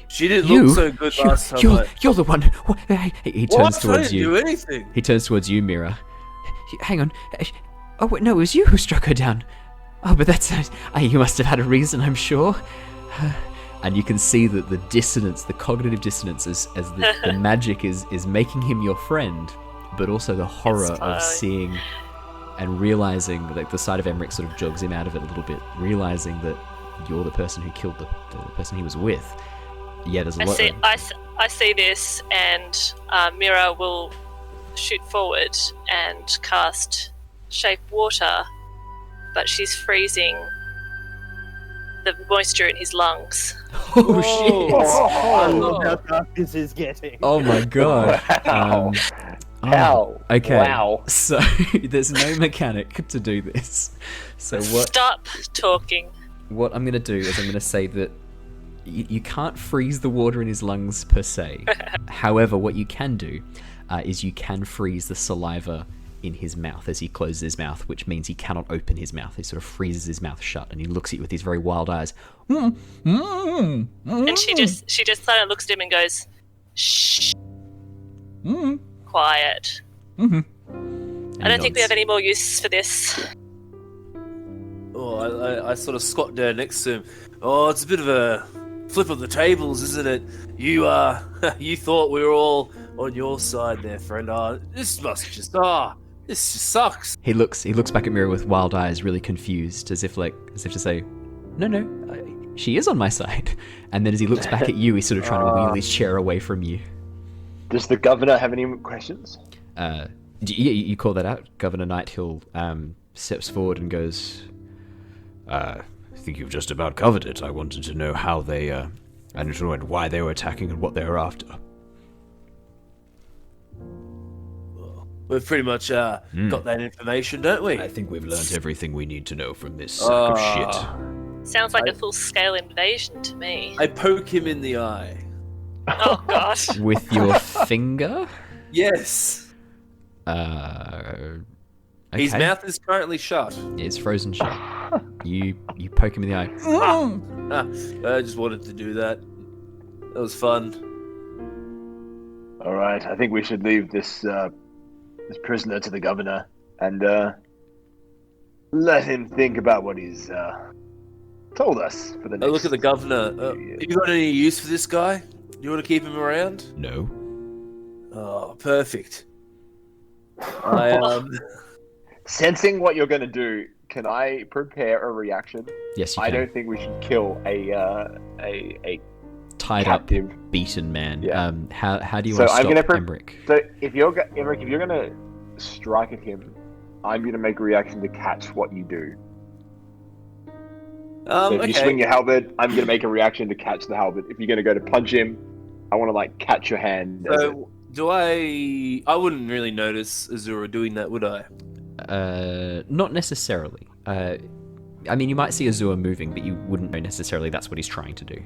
[SPEAKER 3] She didn't look so good last time.
[SPEAKER 1] You're the one. He turns towards you.
[SPEAKER 3] I didn't do anything.
[SPEAKER 1] He turns towards you, Mira. Hang on. Oh, wait, no, it was you who struck her down. Oh, but that's... you must have had a reason, I'm sure. And you can see that the dissonance, the cognitive dissonance, as the magic is making him your friend, but also the horror of seeing and realizing, like the sight of Emeric sort of jogs him out of it a little bit, realizing that you're the person who killed the person he was with. Yeah, there's a lot.
[SPEAKER 4] I see this, and Mira will shoot forward and cast Shape Water, but she's freezing the moisture in his lungs.
[SPEAKER 1] Oh shit!
[SPEAKER 5] I love how dark this is getting.
[SPEAKER 1] Oh my god!
[SPEAKER 5] How?
[SPEAKER 1] Okay.
[SPEAKER 5] Wow.
[SPEAKER 1] So there's no mechanic to do this. So what?
[SPEAKER 4] Stop talking.
[SPEAKER 1] What I'm going to do is I'm going to say that you can't freeze the water in his lungs per se. However, what you can do is you can freeze the saliva in his mouth as he closes his mouth, which means he cannot open his mouth. He sort of freezes his mouth shut, and he looks at you with these very wild eyes.
[SPEAKER 4] And she just kind of looks at him and goes, "Shh, quiet."
[SPEAKER 1] And
[SPEAKER 4] I don't think we have any more use for this.
[SPEAKER 3] Oh, I sort of squat down next to him. Oh, it's a bit of a flip of the tables, isn't it? You you thought we were all on your side there, friend. This just sucks.
[SPEAKER 1] He looks back at Mira with wild eyes, really confused, as if to say, no, she is on my side. And then as he looks back at you, he's sort of trying to wheel his chair away from you.
[SPEAKER 2] Does the governor have any questions?
[SPEAKER 1] You call that out. Governor Nighthill steps forward and goes, I think you've just about covered it. I wanted to know how they, and why they were attacking and what they were after.
[SPEAKER 3] We've pretty much got that information, don't we?
[SPEAKER 1] I think we've learned everything we need to know from this sack of shit.
[SPEAKER 4] Sounds like a full-scale invasion to me.
[SPEAKER 3] I poke him in the eye.
[SPEAKER 4] Oh, God.
[SPEAKER 1] With your finger?
[SPEAKER 3] Yes.
[SPEAKER 1] Okay.
[SPEAKER 3] His mouth is currently shut.
[SPEAKER 1] It's frozen shut. You poke him in the eye.
[SPEAKER 3] I just wanted to do that. That was fun.
[SPEAKER 2] All right, I think we should leave this prisoner to the governor and let him think about what he's told us for the next.
[SPEAKER 3] I look at the governor. Have you got any use for this guy? You want to keep him around?
[SPEAKER 1] No.
[SPEAKER 3] Oh, perfect.
[SPEAKER 2] Sensing what you're going to do, can I prepare a reaction?
[SPEAKER 1] Yes, you
[SPEAKER 2] I
[SPEAKER 1] can.
[SPEAKER 2] don't think we should kill a
[SPEAKER 1] tied
[SPEAKER 2] captive.
[SPEAKER 1] up, beaten man.
[SPEAKER 2] Yeah.
[SPEAKER 1] How do you want to stop Emeric?
[SPEAKER 2] So if you're going to strike at him, I'm going to make a reaction to catch what you do. So if you swing your halberd, I'm going to make a reaction to catch the halberd. If you're going to go to punch him, I want to catch your hand.
[SPEAKER 3] So do I wouldn't really notice Azure doing that, would I?
[SPEAKER 1] Not necessarily. I mean, you might see Azure moving, but you wouldn't know necessarily that's what he's trying to do.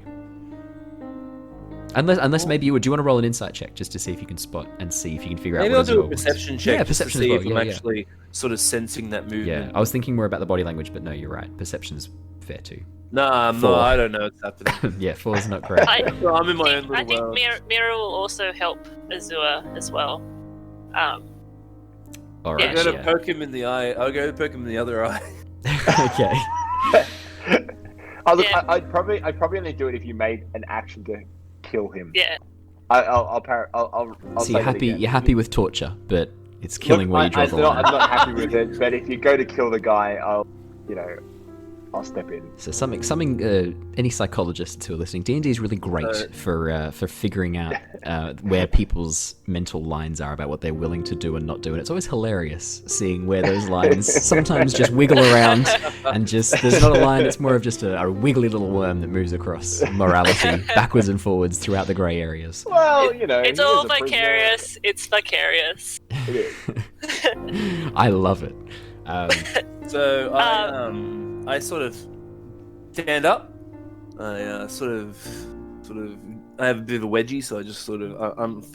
[SPEAKER 1] Unless maybe you would. Do you want to roll an insight check just to see if you can spot and see if you can figure out?
[SPEAKER 3] Maybe
[SPEAKER 1] what
[SPEAKER 3] I'll do a
[SPEAKER 1] Azure
[SPEAKER 3] perception
[SPEAKER 1] wants?
[SPEAKER 3] check.
[SPEAKER 1] Yeah,
[SPEAKER 3] just
[SPEAKER 1] perception
[SPEAKER 3] to see
[SPEAKER 1] as well.
[SPEAKER 3] if I'm actually sort of sensing that movement.
[SPEAKER 1] Yeah, I was thinking more about the body language, but no, you're right. Perception's fair too.
[SPEAKER 3] Nah, no, I don't know what's happening.
[SPEAKER 1] Yeah, 4 is not correct.
[SPEAKER 3] I'm in my own little
[SPEAKER 4] I think
[SPEAKER 3] world.
[SPEAKER 4] Mira will also help Azure as well.
[SPEAKER 1] All right.
[SPEAKER 3] I'm going to poke him in the eye. I'll go poke him in the other eye.
[SPEAKER 1] Okay.
[SPEAKER 2] I'd probably only do it if you made an action to kill him.
[SPEAKER 4] Yeah.
[SPEAKER 2] I'll
[SPEAKER 1] So
[SPEAKER 2] say
[SPEAKER 1] you're
[SPEAKER 2] that
[SPEAKER 1] happy?
[SPEAKER 2] again.
[SPEAKER 1] You're happy with torture, but it's killing where you draw the line.
[SPEAKER 2] I'm not happy with it. But if you go to kill the guy, I'll I'll step in.
[SPEAKER 1] So something. Any psychologists who are listening, D&D is really great for figuring out where people's mental lines are about what they're willing to do and not do, and it's always hilarious seeing where those lines sometimes just wiggle around, and just there's not a line. It's more of just a wiggly little worm that moves across morality backwards and forwards throughout the grey areas.
[SPEAKER 2] Well, you know,
[SPEAKER 4] It's
[SPEAKER 2] he
[SPEAKER 4] all
[SPEAKER 2] is a prisoner.
[SPEAKER 4] vicarious. It's vicarious.
[SPEAKER 2] It is.
[SPEAKER 1] I love it.
[SPEAKER 3] So I sort of stand up. I sort of. I have a bit of a wedgie, so I just sort of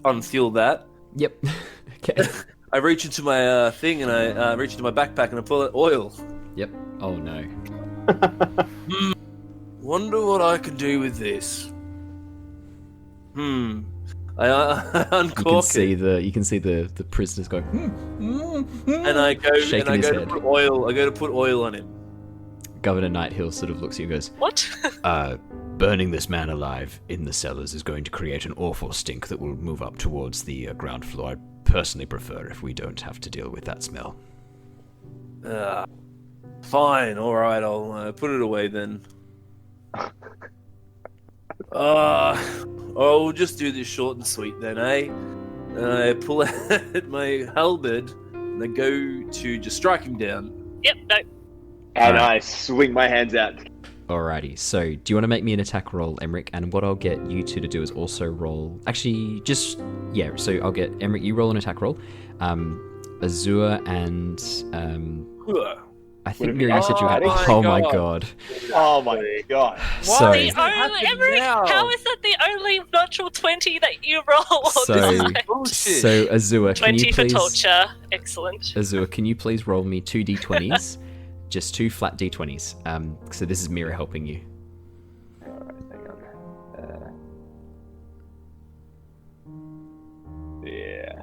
[SPEAKER 3] unfeel that.
[SPEAKER 1] Yep. Okay.
[SPEAKER 3] I reach into my thing and I reach into my backpack and I pull out oil.
[SPEAKER 1] Yep. Oh no.
[SPEAKER 3] Wonder what I can do with this. I uncork
[SPEAKER 1] You can see the prisoners going.
[SPEAKER 3] and I go
[SPEAKER 1] Shaking his
[SPEAKER 3] to
[SPEAKER 1] head.
[SPEAKER 3] put oil. I go to put oil on him.
[SPEAKER 1] Governor Nighthill sort of looks at you and goes,
[SPEAKER 4] What?
[SPEAKER 1] burning this man alive in the cellars is going to create an awful stink that will move up towards the ground floor. I personally prefer if we don't have to deal with that smell.
[SPEAKER 3] Fine, all right. I'll put it away then. I'll just do this short and sweet then, eh? And I pull out my halberd and I go to just strike him down.
[SPEAKER 4] Yep, no.
[SPEAKER 2] And I swing my hands out.
[SPEAKER 1] Alrighty, so do you want to make me an attack roll, Emeric? And what I'll get you two to do is also roll... Actually, so I'll get Emeric, you roll an attack roll. Azure and... I think Mira said you had...
[SPEAKER 3] my
[SPEAKER 1] Oh my
[SPEAKER 3] God.
[SPEAKER 1] god.
[SPEAKER 2] Oh my god.
[SPEAKER 1] So,
[SPEAKER 4] The only Emeric, how is that the only natural 20 that you roll?
[SPEAKER 1] so Azure, can
[SPEAKER 4] 20
[SPEAKER 1] you
[SPEAKER 4] for
[SPEAKER 1] please...
[SPEAKER 4] torture. Excellent.
[SPEAKER 1] Azure, can you please roll me 2 d20s? Just 2 flat d20s. So this is Mira helping you.
[SPEAKER 2] Alright, hang on. Yeah.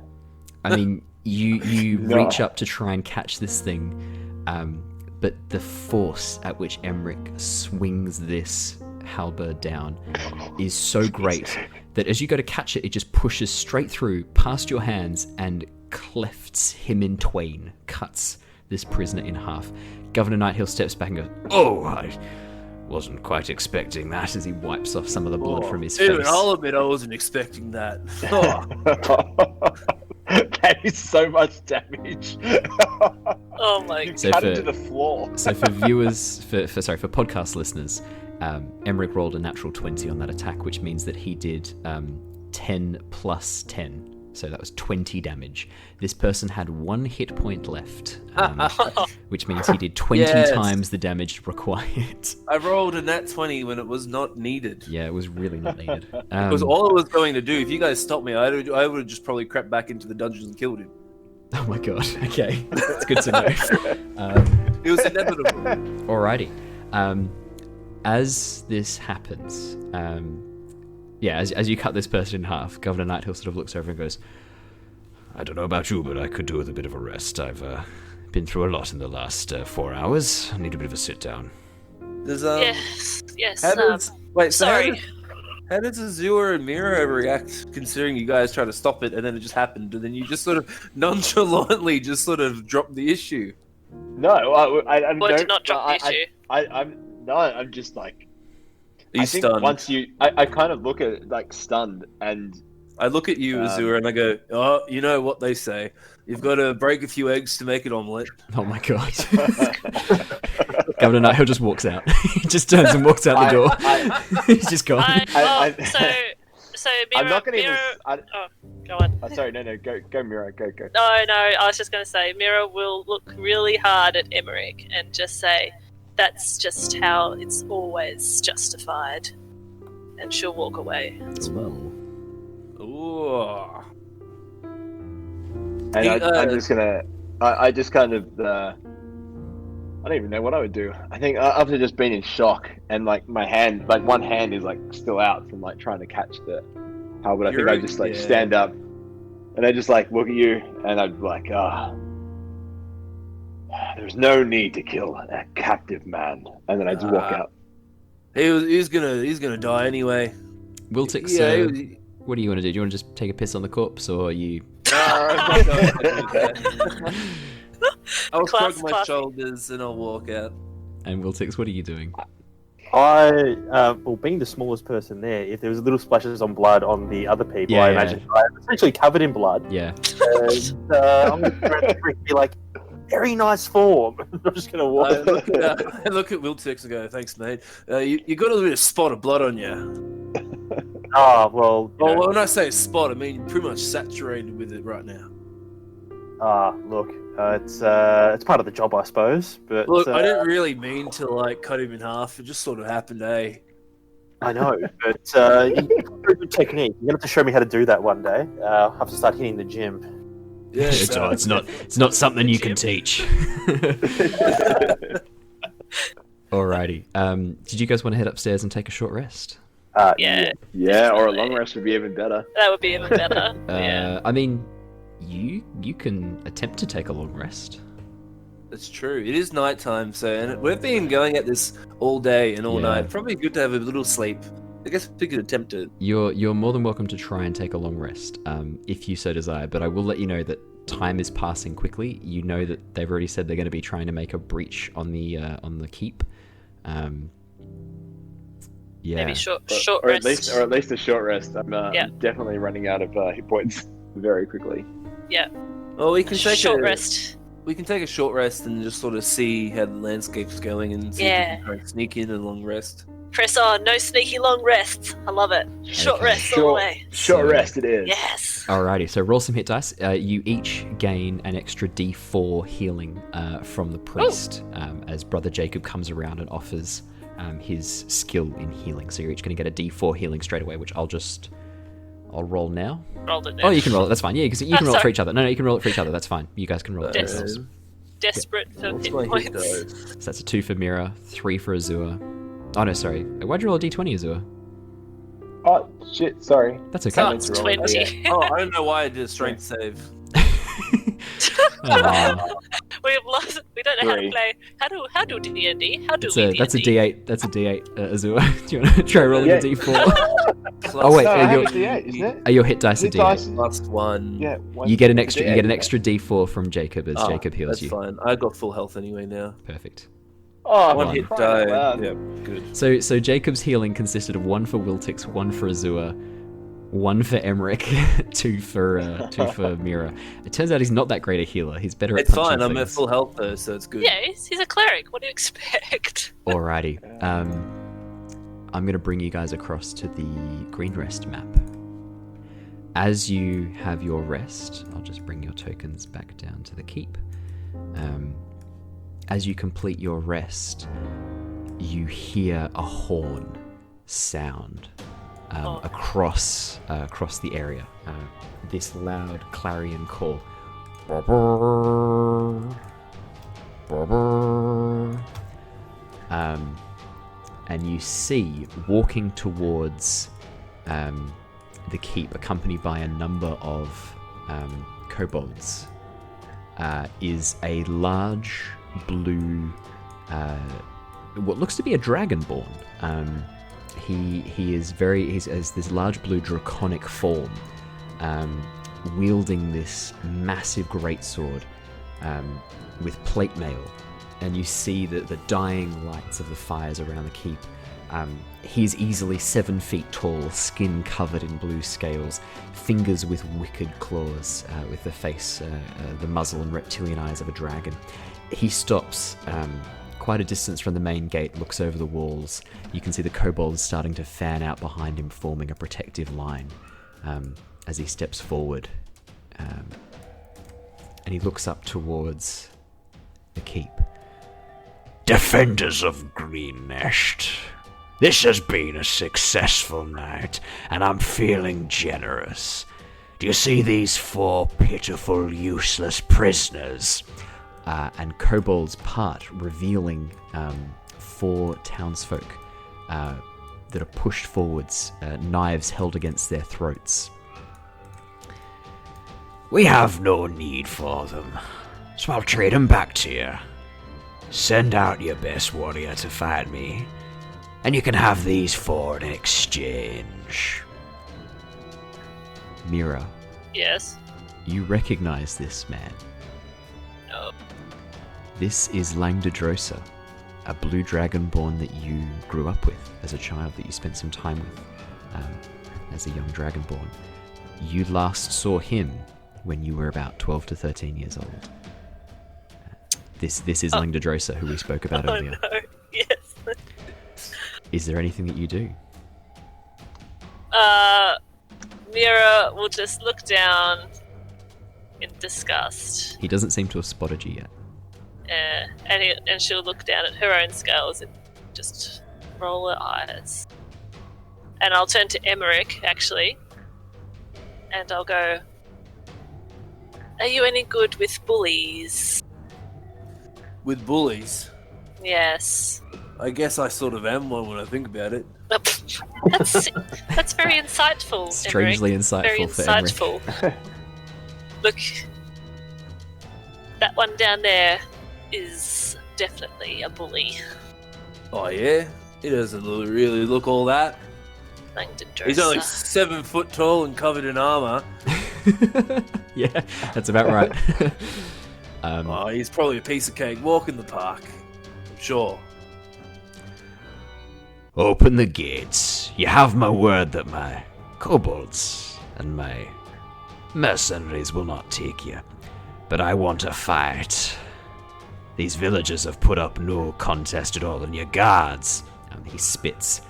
[SPEAKER 1] I mean, you
[SPEAKER 2] No.
[SPEAKER 1] reach up to try and catch this thing, but the force at which Emeric swings this halberd down is so great that as you go to catch it, it just pushes straight through, past your hands, and clefts him in twain, cuts this prisoner in half. Governor Nighthill steps back and goes, "Oh, I wasn't quite expecting that," as he wipes off some of the blood from his
[SPEAKER 3] Dude,
[SPEAKER 1] face.
[SPEAKER 3] I'll admit I wasn't expecting that. Oh.
[SPEAKER 2] That is so much damage.
[SPEAKER 4] Oh my
[SPEAKER 2] You
[SPEAKER 1] So
[SPEAKER 2] cut
[SPEAKER 1] for-
[SPEAKER 2] him to the floor.
[SPEAKER 1] So for viewers, for podcast listeners, Emeric rolled a natural 20 on that attack, which means that he did 10 plus 10. So that was 20 damage. This person had 1 hit point left, which means he did 20
[SPEAKER 3] Yes.
[SPEAKER 1] times the damage required.
[SPEAKER 3] I rolled a nat 20 when it was not needed.
[SPEAKER 1] Yeah, it was really not needed.
[SPEAKER 3] Because all I was going to do, if you guys stopped me, I would have just probably crept back into the dungeons and killed him.
[SPEAKER 1] Oh my god, okay. That's good to know.
[SPEAKER 3] It was inevitable.
[SPEAKER 1] Alrighty. As this happens, as you cut this person in half, Governor Nighthill sort of looks over and goes, "I don't know about you, but I could do with a bit of a rest. I've been through a lot in the last 4 hours. I need a bit of a sit down."
[SPEAKER 3] Does,
[SPEAKER 4] Yes.
[SPEAKER 3] how does, wait, so
[SPEAKER 4] Sorry.
[SPEAKER 3] How does Azure and Mira react, considering you guys try to stop it and then it just happened, and then you just sort of nonchalantly just sort of drop the issue?
[SPEAKER 2] No, I
[SPEAKER 4] What,
[SPEAKER 2] don't.
[SPEAKER 4] did not drop the issue?
[SPEAKER 2] I'm just like.
[SPEAKER 3] Are you
[SPEAKER 2] I think
[SPEAKER 3] stunned?
[SPEAKER 2] once I kind of look at it like stunned, and
[SPEAKER 3] I look at you, Azure, and I go, "Oh, you know what they say. You've got to break a few eggs to make an omelette."
[SPEAKER 1] Oh my god. Governor Nighthill just walks out. He just turns and walks out the door. He's just gone.
[SPEAKER 4] So Mira,
[SPEAKER 2] I'm not going to even.
[SPEAKER 4] go on.
[SPEAKER 2] Sorry, no, go, Mira, go.
[SPEAKER 4] No, I was just going to say, Mira will look really hard at Emeric and just say, "That's just how it's always justified," and she'll walk away as well.
[SPEAKER 3] Ooh.
[SPEAKER 2] And I'm just gonna. I just kind of. I don't even know what I would do. I think after just being in shock and like my hand, like one hand is like still out from like trying to catch the halberd. I think I just like stand up and I just like look at you and I'd be like, there's no need to kill a captive man. And then I just walk out.
[SPEAKER 3] He's gonna die anyway.
[SPEAKER 1] Wiltix, what do you want to do? Do you want to just take a piss on the corpse, or are you...
[SPEAKER 3] I'll shrug my
[SPEAKER 4] Classy.
[SPEAKER 3] shoulders and I'll walk out.
[SPEAKER 1] And Wiltix, what are you doing?
[SPEAKER 5] Well, being the smallest person there, if there was little splashes on blood on the other people,
[SPEAKER 1] Yeah,
[SPEAKER 5] I
[SPEAKER 1] yeah.
[SPEAKER 5] imagine I'm essentially covered in blood.
[SPEAKER 1] Yeah.
[SPEAKER 5] And I'm going to be like, very nice form. I'm just going to walk.
[SPEAKER 3] I look at Wiltix and go, thanks, mate. You got a little bit of spot of blood on you.
[SPEAKER 5] Oh, well. You know.
[SPEAKER 3] Well, when I say spot, I mean you're pretty much saturated with it right now.
[SPEAKER 5] Look, it's part of the job, I suppose. But
[SPEAKER 3] Look, I didn't really mean to like cut him in half. It just sort of happened, eh?
[SPEAKER 5] I know, but you got a good technique. You're gonna have to show me how to do that one day. I'll have to start hitting the gym.
[SPEAKER 3] Yeah,
[SPEAKER 1] It's not something you can teach. Alrighty. Did you guys want to head upstairs and take a short rest?
[SPEAKER 4] Yeah.
[SPEAKER 2] Yeah, or a long rest would be even better.
[SPEAKER 4] That would be even better. Yeah.
[SPEAKER 1] I mean, you can attempt to take a long rest.
[SPEAKER 3] That's true. It is nighttime, so and we've been going at this all day and all
[SPEAKER 1] Yeah.
[SPEAKER 3] night. Probably good to have a little sleep. I guess we could attempt it.
[SPEAKER 1] You're more than welcome to try and take a long rest, if you so desire. But I will let you know that time is passing quickly. You know that they've already said they're going to be trying to make a breach on the keep. Yeah.
[SPEAKER 4] Maybe short
[SPEAKER 2] or
[SPEAKER 4] rest.
[SPEAKER 2] at least a short rest. I'm definitely running out of hit points very quickly.
[SPEAKER 4] Yeah.
[SPEAKER 3] Well, we can take
[SPEAKER 4] Short
[SPEAKER 3] a
[SPEAKER 4] rest.
[SPEAKER 3] We can take a short rest and just sort of see how the landscape's going and see if we can try and sneak in a long rest.
[SPEAKER 4] Press on. No sneaky long rests. I love it. Short
[SPEAKER 1] Okay.
[SPEAKER 4] rests all the way.
[SPEAKER 2] Short rest it is.
[SPEAKER 4] Yes.
[SPEAKER 1] Alrighty, so roll some hit dice. You each gain an extra D4 healing from the priest as Brother Jacob comes around and offers his skill in healing. So you're each going to get a D4 healing straight away, which I'll roll now.
[SPEAKER 4] Rolled it.
[SPEAKER 1] Oh, you can roll it. That's fine. Yeah, because you can roll it for
[SPEAKER 4] sorry.
[SPEAKER 1] each other. No, you can roll it for each other. That's fine. You guys can roll it.
[SPEAKER 4] Yes.
[SPEAKER 1] yourselves.
[SPEAKER 4] Desperate for
[SPEAKER 3] What's
[SPEAKER 4] hit
[SPEAKER 3] my hit
[SPEAKER 4] points.
[SPEAKER 3] dice?
[SPEAKER 1] So that's a 2 for Mira, 3 for Azure. Oh no, sorry. Why'd you roll a D20, Azure?
[SPEAKER 2] Oh shit! Sorry.
[SPEAKER 1] That's okay.
[SPEAKER 4] Oh, it's 20.
[SPEAKER 3] Oh, I don't know why I did a strength save.
[SPEAKER 1] Aw.
[SPEAKER 4] We've lost. We don't know how to
[SPEAKER 2] Three.
[SPEAKER 4] play. How do D&D? How do
[SPEAKER 1] That's
[SPEAKER 4] we
[SPEAKER 1] a
[SPEAKER 4] D&D?
[SPEAKER 1] D8. That's a D8, Azure. Do you want to try rolling
[SPEAKER 2] Yeah.
[SPEAKER 1] a D4? Oh, wait,
[SPEAKER 2] No, I
[SPEAKER 1] are
[SPEAKER 2] have
[SPEAKER 1] your-
[SPEAKER 2] a D8, isn't it?
[SPEAKER 1] Are your hit dice a
[SPEAKER 2] Hit
[SPEAKER 1] D8?
[SPEAKER 2] dice-
[SPEAKER 3] Last one.
[SPEAKER 2] Yeah.
[SPEAKER 1] You get an
[SPEAKER 2] it's a
[SPEAKER 1] extra. You get an
[SPEAKER 2] D8,
[SPEAKER 1] extra D4 from Jacob as Jacob heals
[SPEAKER 3] That's
[SPEAKER 1] you.
[SPEAKER 3] fine. I got full health anyway now.
[SPEAKER 1] Perfect.
[SPEAKER 2] Oh,
[SPEAKER 3] One
[SPEAKER 2] I'm
[SPEAKER 3] hit
[SPEAKER 2] crying
[SPEAKER 3] die.
[SPEAKER 2] out loud.
[SPEAKER 3] Yeah, good.
[SPEAKER 1] So Jacob's healing consisted of 1 for Wiltix, 1 for Azure, 1 for Emeric, 2 for Mira. It turns out he's not that great a healer. He's better
[SPEAKER 3] It's
[SPEAKER 1] at punching
[SPEAKER 3] fine. I'm at
[SPEAKER 1] things.
[SPEAKER 3] full health though, so it's good.
[SPEAKER 4] Yeah, he's a cleric. What do you expect?
[SPEAKER 1] Alrighty. I'm going to bring you guys across to the Green Rest map. As you have your rest, I'll just bring your tokens back down to the keep. As you complete your rest, you hear a horn sound across the area. This loud clarion call. And you see, walking towards the keep, accompanied by a number of kobolds, is a large blue, what looks to be a dragonborn. He has this large blue draconic form, wielding this massive greatsword with plate mail. And you see the dying lights of the fires around the keep. He's easily 7 feet tall, skin covered in blue scales, fingers with wicked claws, with the face, the muzzle and reptilian eyes of a dragon. He stops quite a distance from the main gate, looks over the walls. You can see the kobolds starting to fan out behind him, forming a protective line as he steps forward. And he looks up towards the keep.
[SPEAKER 6] Defenders of Green Nest, this has been a successful night, and I'm feeling generous. Do you see these 4 pitiful, useless prisoners?
[SPEAKER 1] And kobolds part, revealing 4 townsfolk that are pushed forwards, knives held against their throats.
[SPEAKER 6] We have no need for them, so I'll trade them back to you. Send out your best warrior to fight me, and you can have these 4 in exchange.
[SPEAKER 1] Mira,
[SPEAKER 4] Yes.
[SPEAKER 1] you recognize this man.
[SPEAKER 4] No.
[SPEAKER 1] This is Langdedrosa, a blue dragonborn that you grew up with as a child, that you spent some time with as a young dragonborn. You last saw him when you were about 12 to 13 years old. This is Langdedrosa, who we spoke about earlier.
[SPEAKER 4] Oh no, yes.
[SPEAKER 1] Is there anything that you do?
[SPEAKER 4] Mira will just look down in disgust.
[SPEAKER 1] He doesn't seem to have spotted you yet.
[SPEAKER 4] And she'll look down at her own scales and just roll her eyes. And I'll turn to Emeric, actually, and I'll go, "Are you any good with bullies?"
[SPEAKER 3] With bullies?
[SPEAKER 4] Yes.
[SPEAKER 3] I guess I sort of am one when I think about it.
[SPEAKER 4] That's very insightful.
[SPEAKER 1] Strangely
[SPEAKER 4] Emeric.
[SPEAKER 1] insightful
[SPEAKER 4] Very
[SPEAKER 1] for
[SPEAKER 4] insightful. Look, that one down there is definitely a bully.
[SPEAKER 3] Oh yeah? He doesn't really look all that.
[SPEAKER 4] Langdedrosa.
[SPEAKER 3] He's only 7 foot tall and covered in armor.
[SPEAKER 1] Yeah, that's about right.
[SPEAKER 3] Oh, he's probably a piece of cake. Walk in the park. I'm sure.
[SPEAKER 6] Open the gates. You have my word that my kobolds and my mercenaries will not take you. But I want a fight. These villagers have put up no contest at all, and your guards,
[SPEAKER 1] And he spits.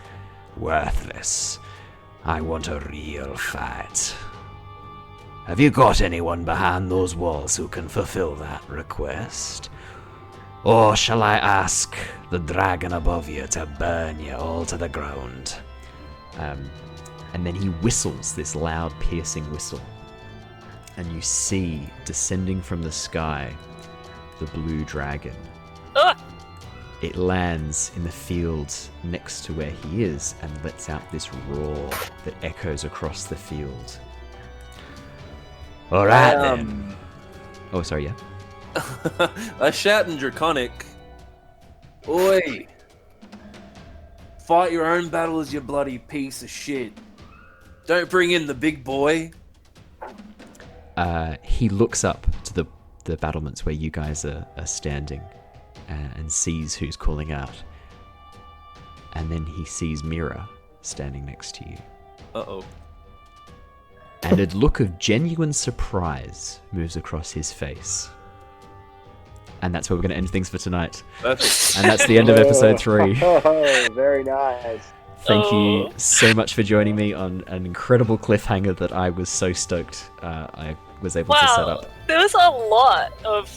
[SPEAKER 6] worthless. I want a real fight. Have you got anyone behind those walls who can fulfill that request? Or shall I ask the dragon above you to burn you all to the ground?
[SPEAKER 1] And then he whistles this loud, piercing whistle. And you see, descending from the sky, the blue dragon.
[SPEAKER 4] Ah!
[SPEAKER 1] It lands in the field next to where he is and lets out this roar that echoes across the field.
[SPEAKER 6] All right then.
[SPEAKER 1] Oh, sorry, yeah.
[SPEAKER 3] I shout in Draconic. Oi! Fight your own battles, you bloody piece of shit. Don't bring in the big boy.
[SPEAKER 1] He looks up to the battlements where you guys are standing and sees who's calling out. And then he sees Mira standing next to you.
[SPEAKER 3] Uh-oh.
[SPEAKER 1] And a look of genuine surprise moves across his face. And that's where we're going to end things for tonight.
[SPEAKER 3] Perfect.
[SPEAKER 1] And that's the end of episode 3.
[SPEAKER 5] Oh, very nice.
[SPEAKER 1] Thank you so much for joining me on an incredible cliffhanger that I was so stoked I was able to set
[SPEAKER 4] Wow,
[SPEAKER 1] up.
[SPEAKER 4] there was a lot of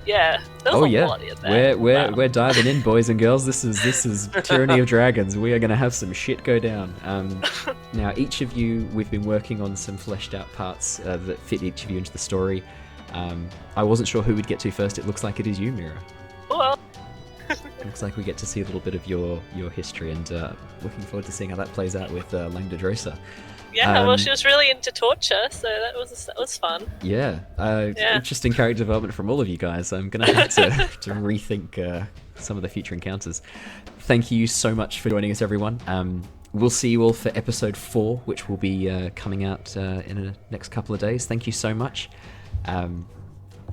[SPEAKER 4] there was a lot in there.
[SPEAKER 1] We're diving in, boys and girls. This is Tyranny of Dragons. We are going to have some shit go down. Now, each of you, we've been working on some fleshed out parts that fit each of you into the story. I wasn't sure who we'd get to first. It looks like it is you, Mira.
[SPEAKER 4] Well,
[SPEAKER 1] Looks like we get to see a little bit of your history, and looking forward to seeing how that plays out with Langdedrosa.
[SPEAKER 4] yeah, well, she was really into torture, so that was fun.
[SPEAKER 1] Yeah,
[SPEAKER 4] Yeah.
[SPEAKER 1] interesting character development from all of you guys. I'm going to have to rethink some of the future encounters. Thank you so much for joining us, everyone. We'll see you all for episode 4, which will be coming out in the next couple of days. Thank you so much.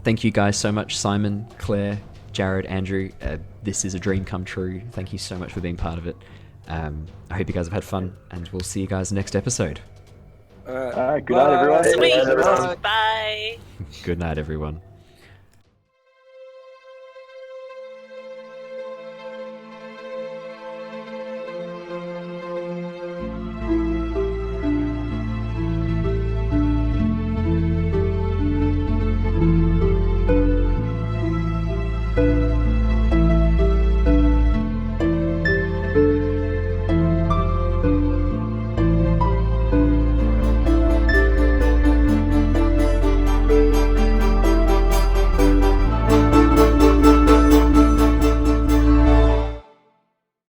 [SPEAKER 1] Thank you guys so much, Simon, Claire, Jared, Andrew. This is a dream come true. Thank you so much for being part of it. I hope you guys have had fun, and we'll see you guys next episode.
[SPEAKER 5] All right, good night, everyone.
[SPEAKER 4] Sweet.
[SPEAKER 5] Bye.
[SPEAKER 4] Bye.
[SPEAKER 1] Good night, everyone.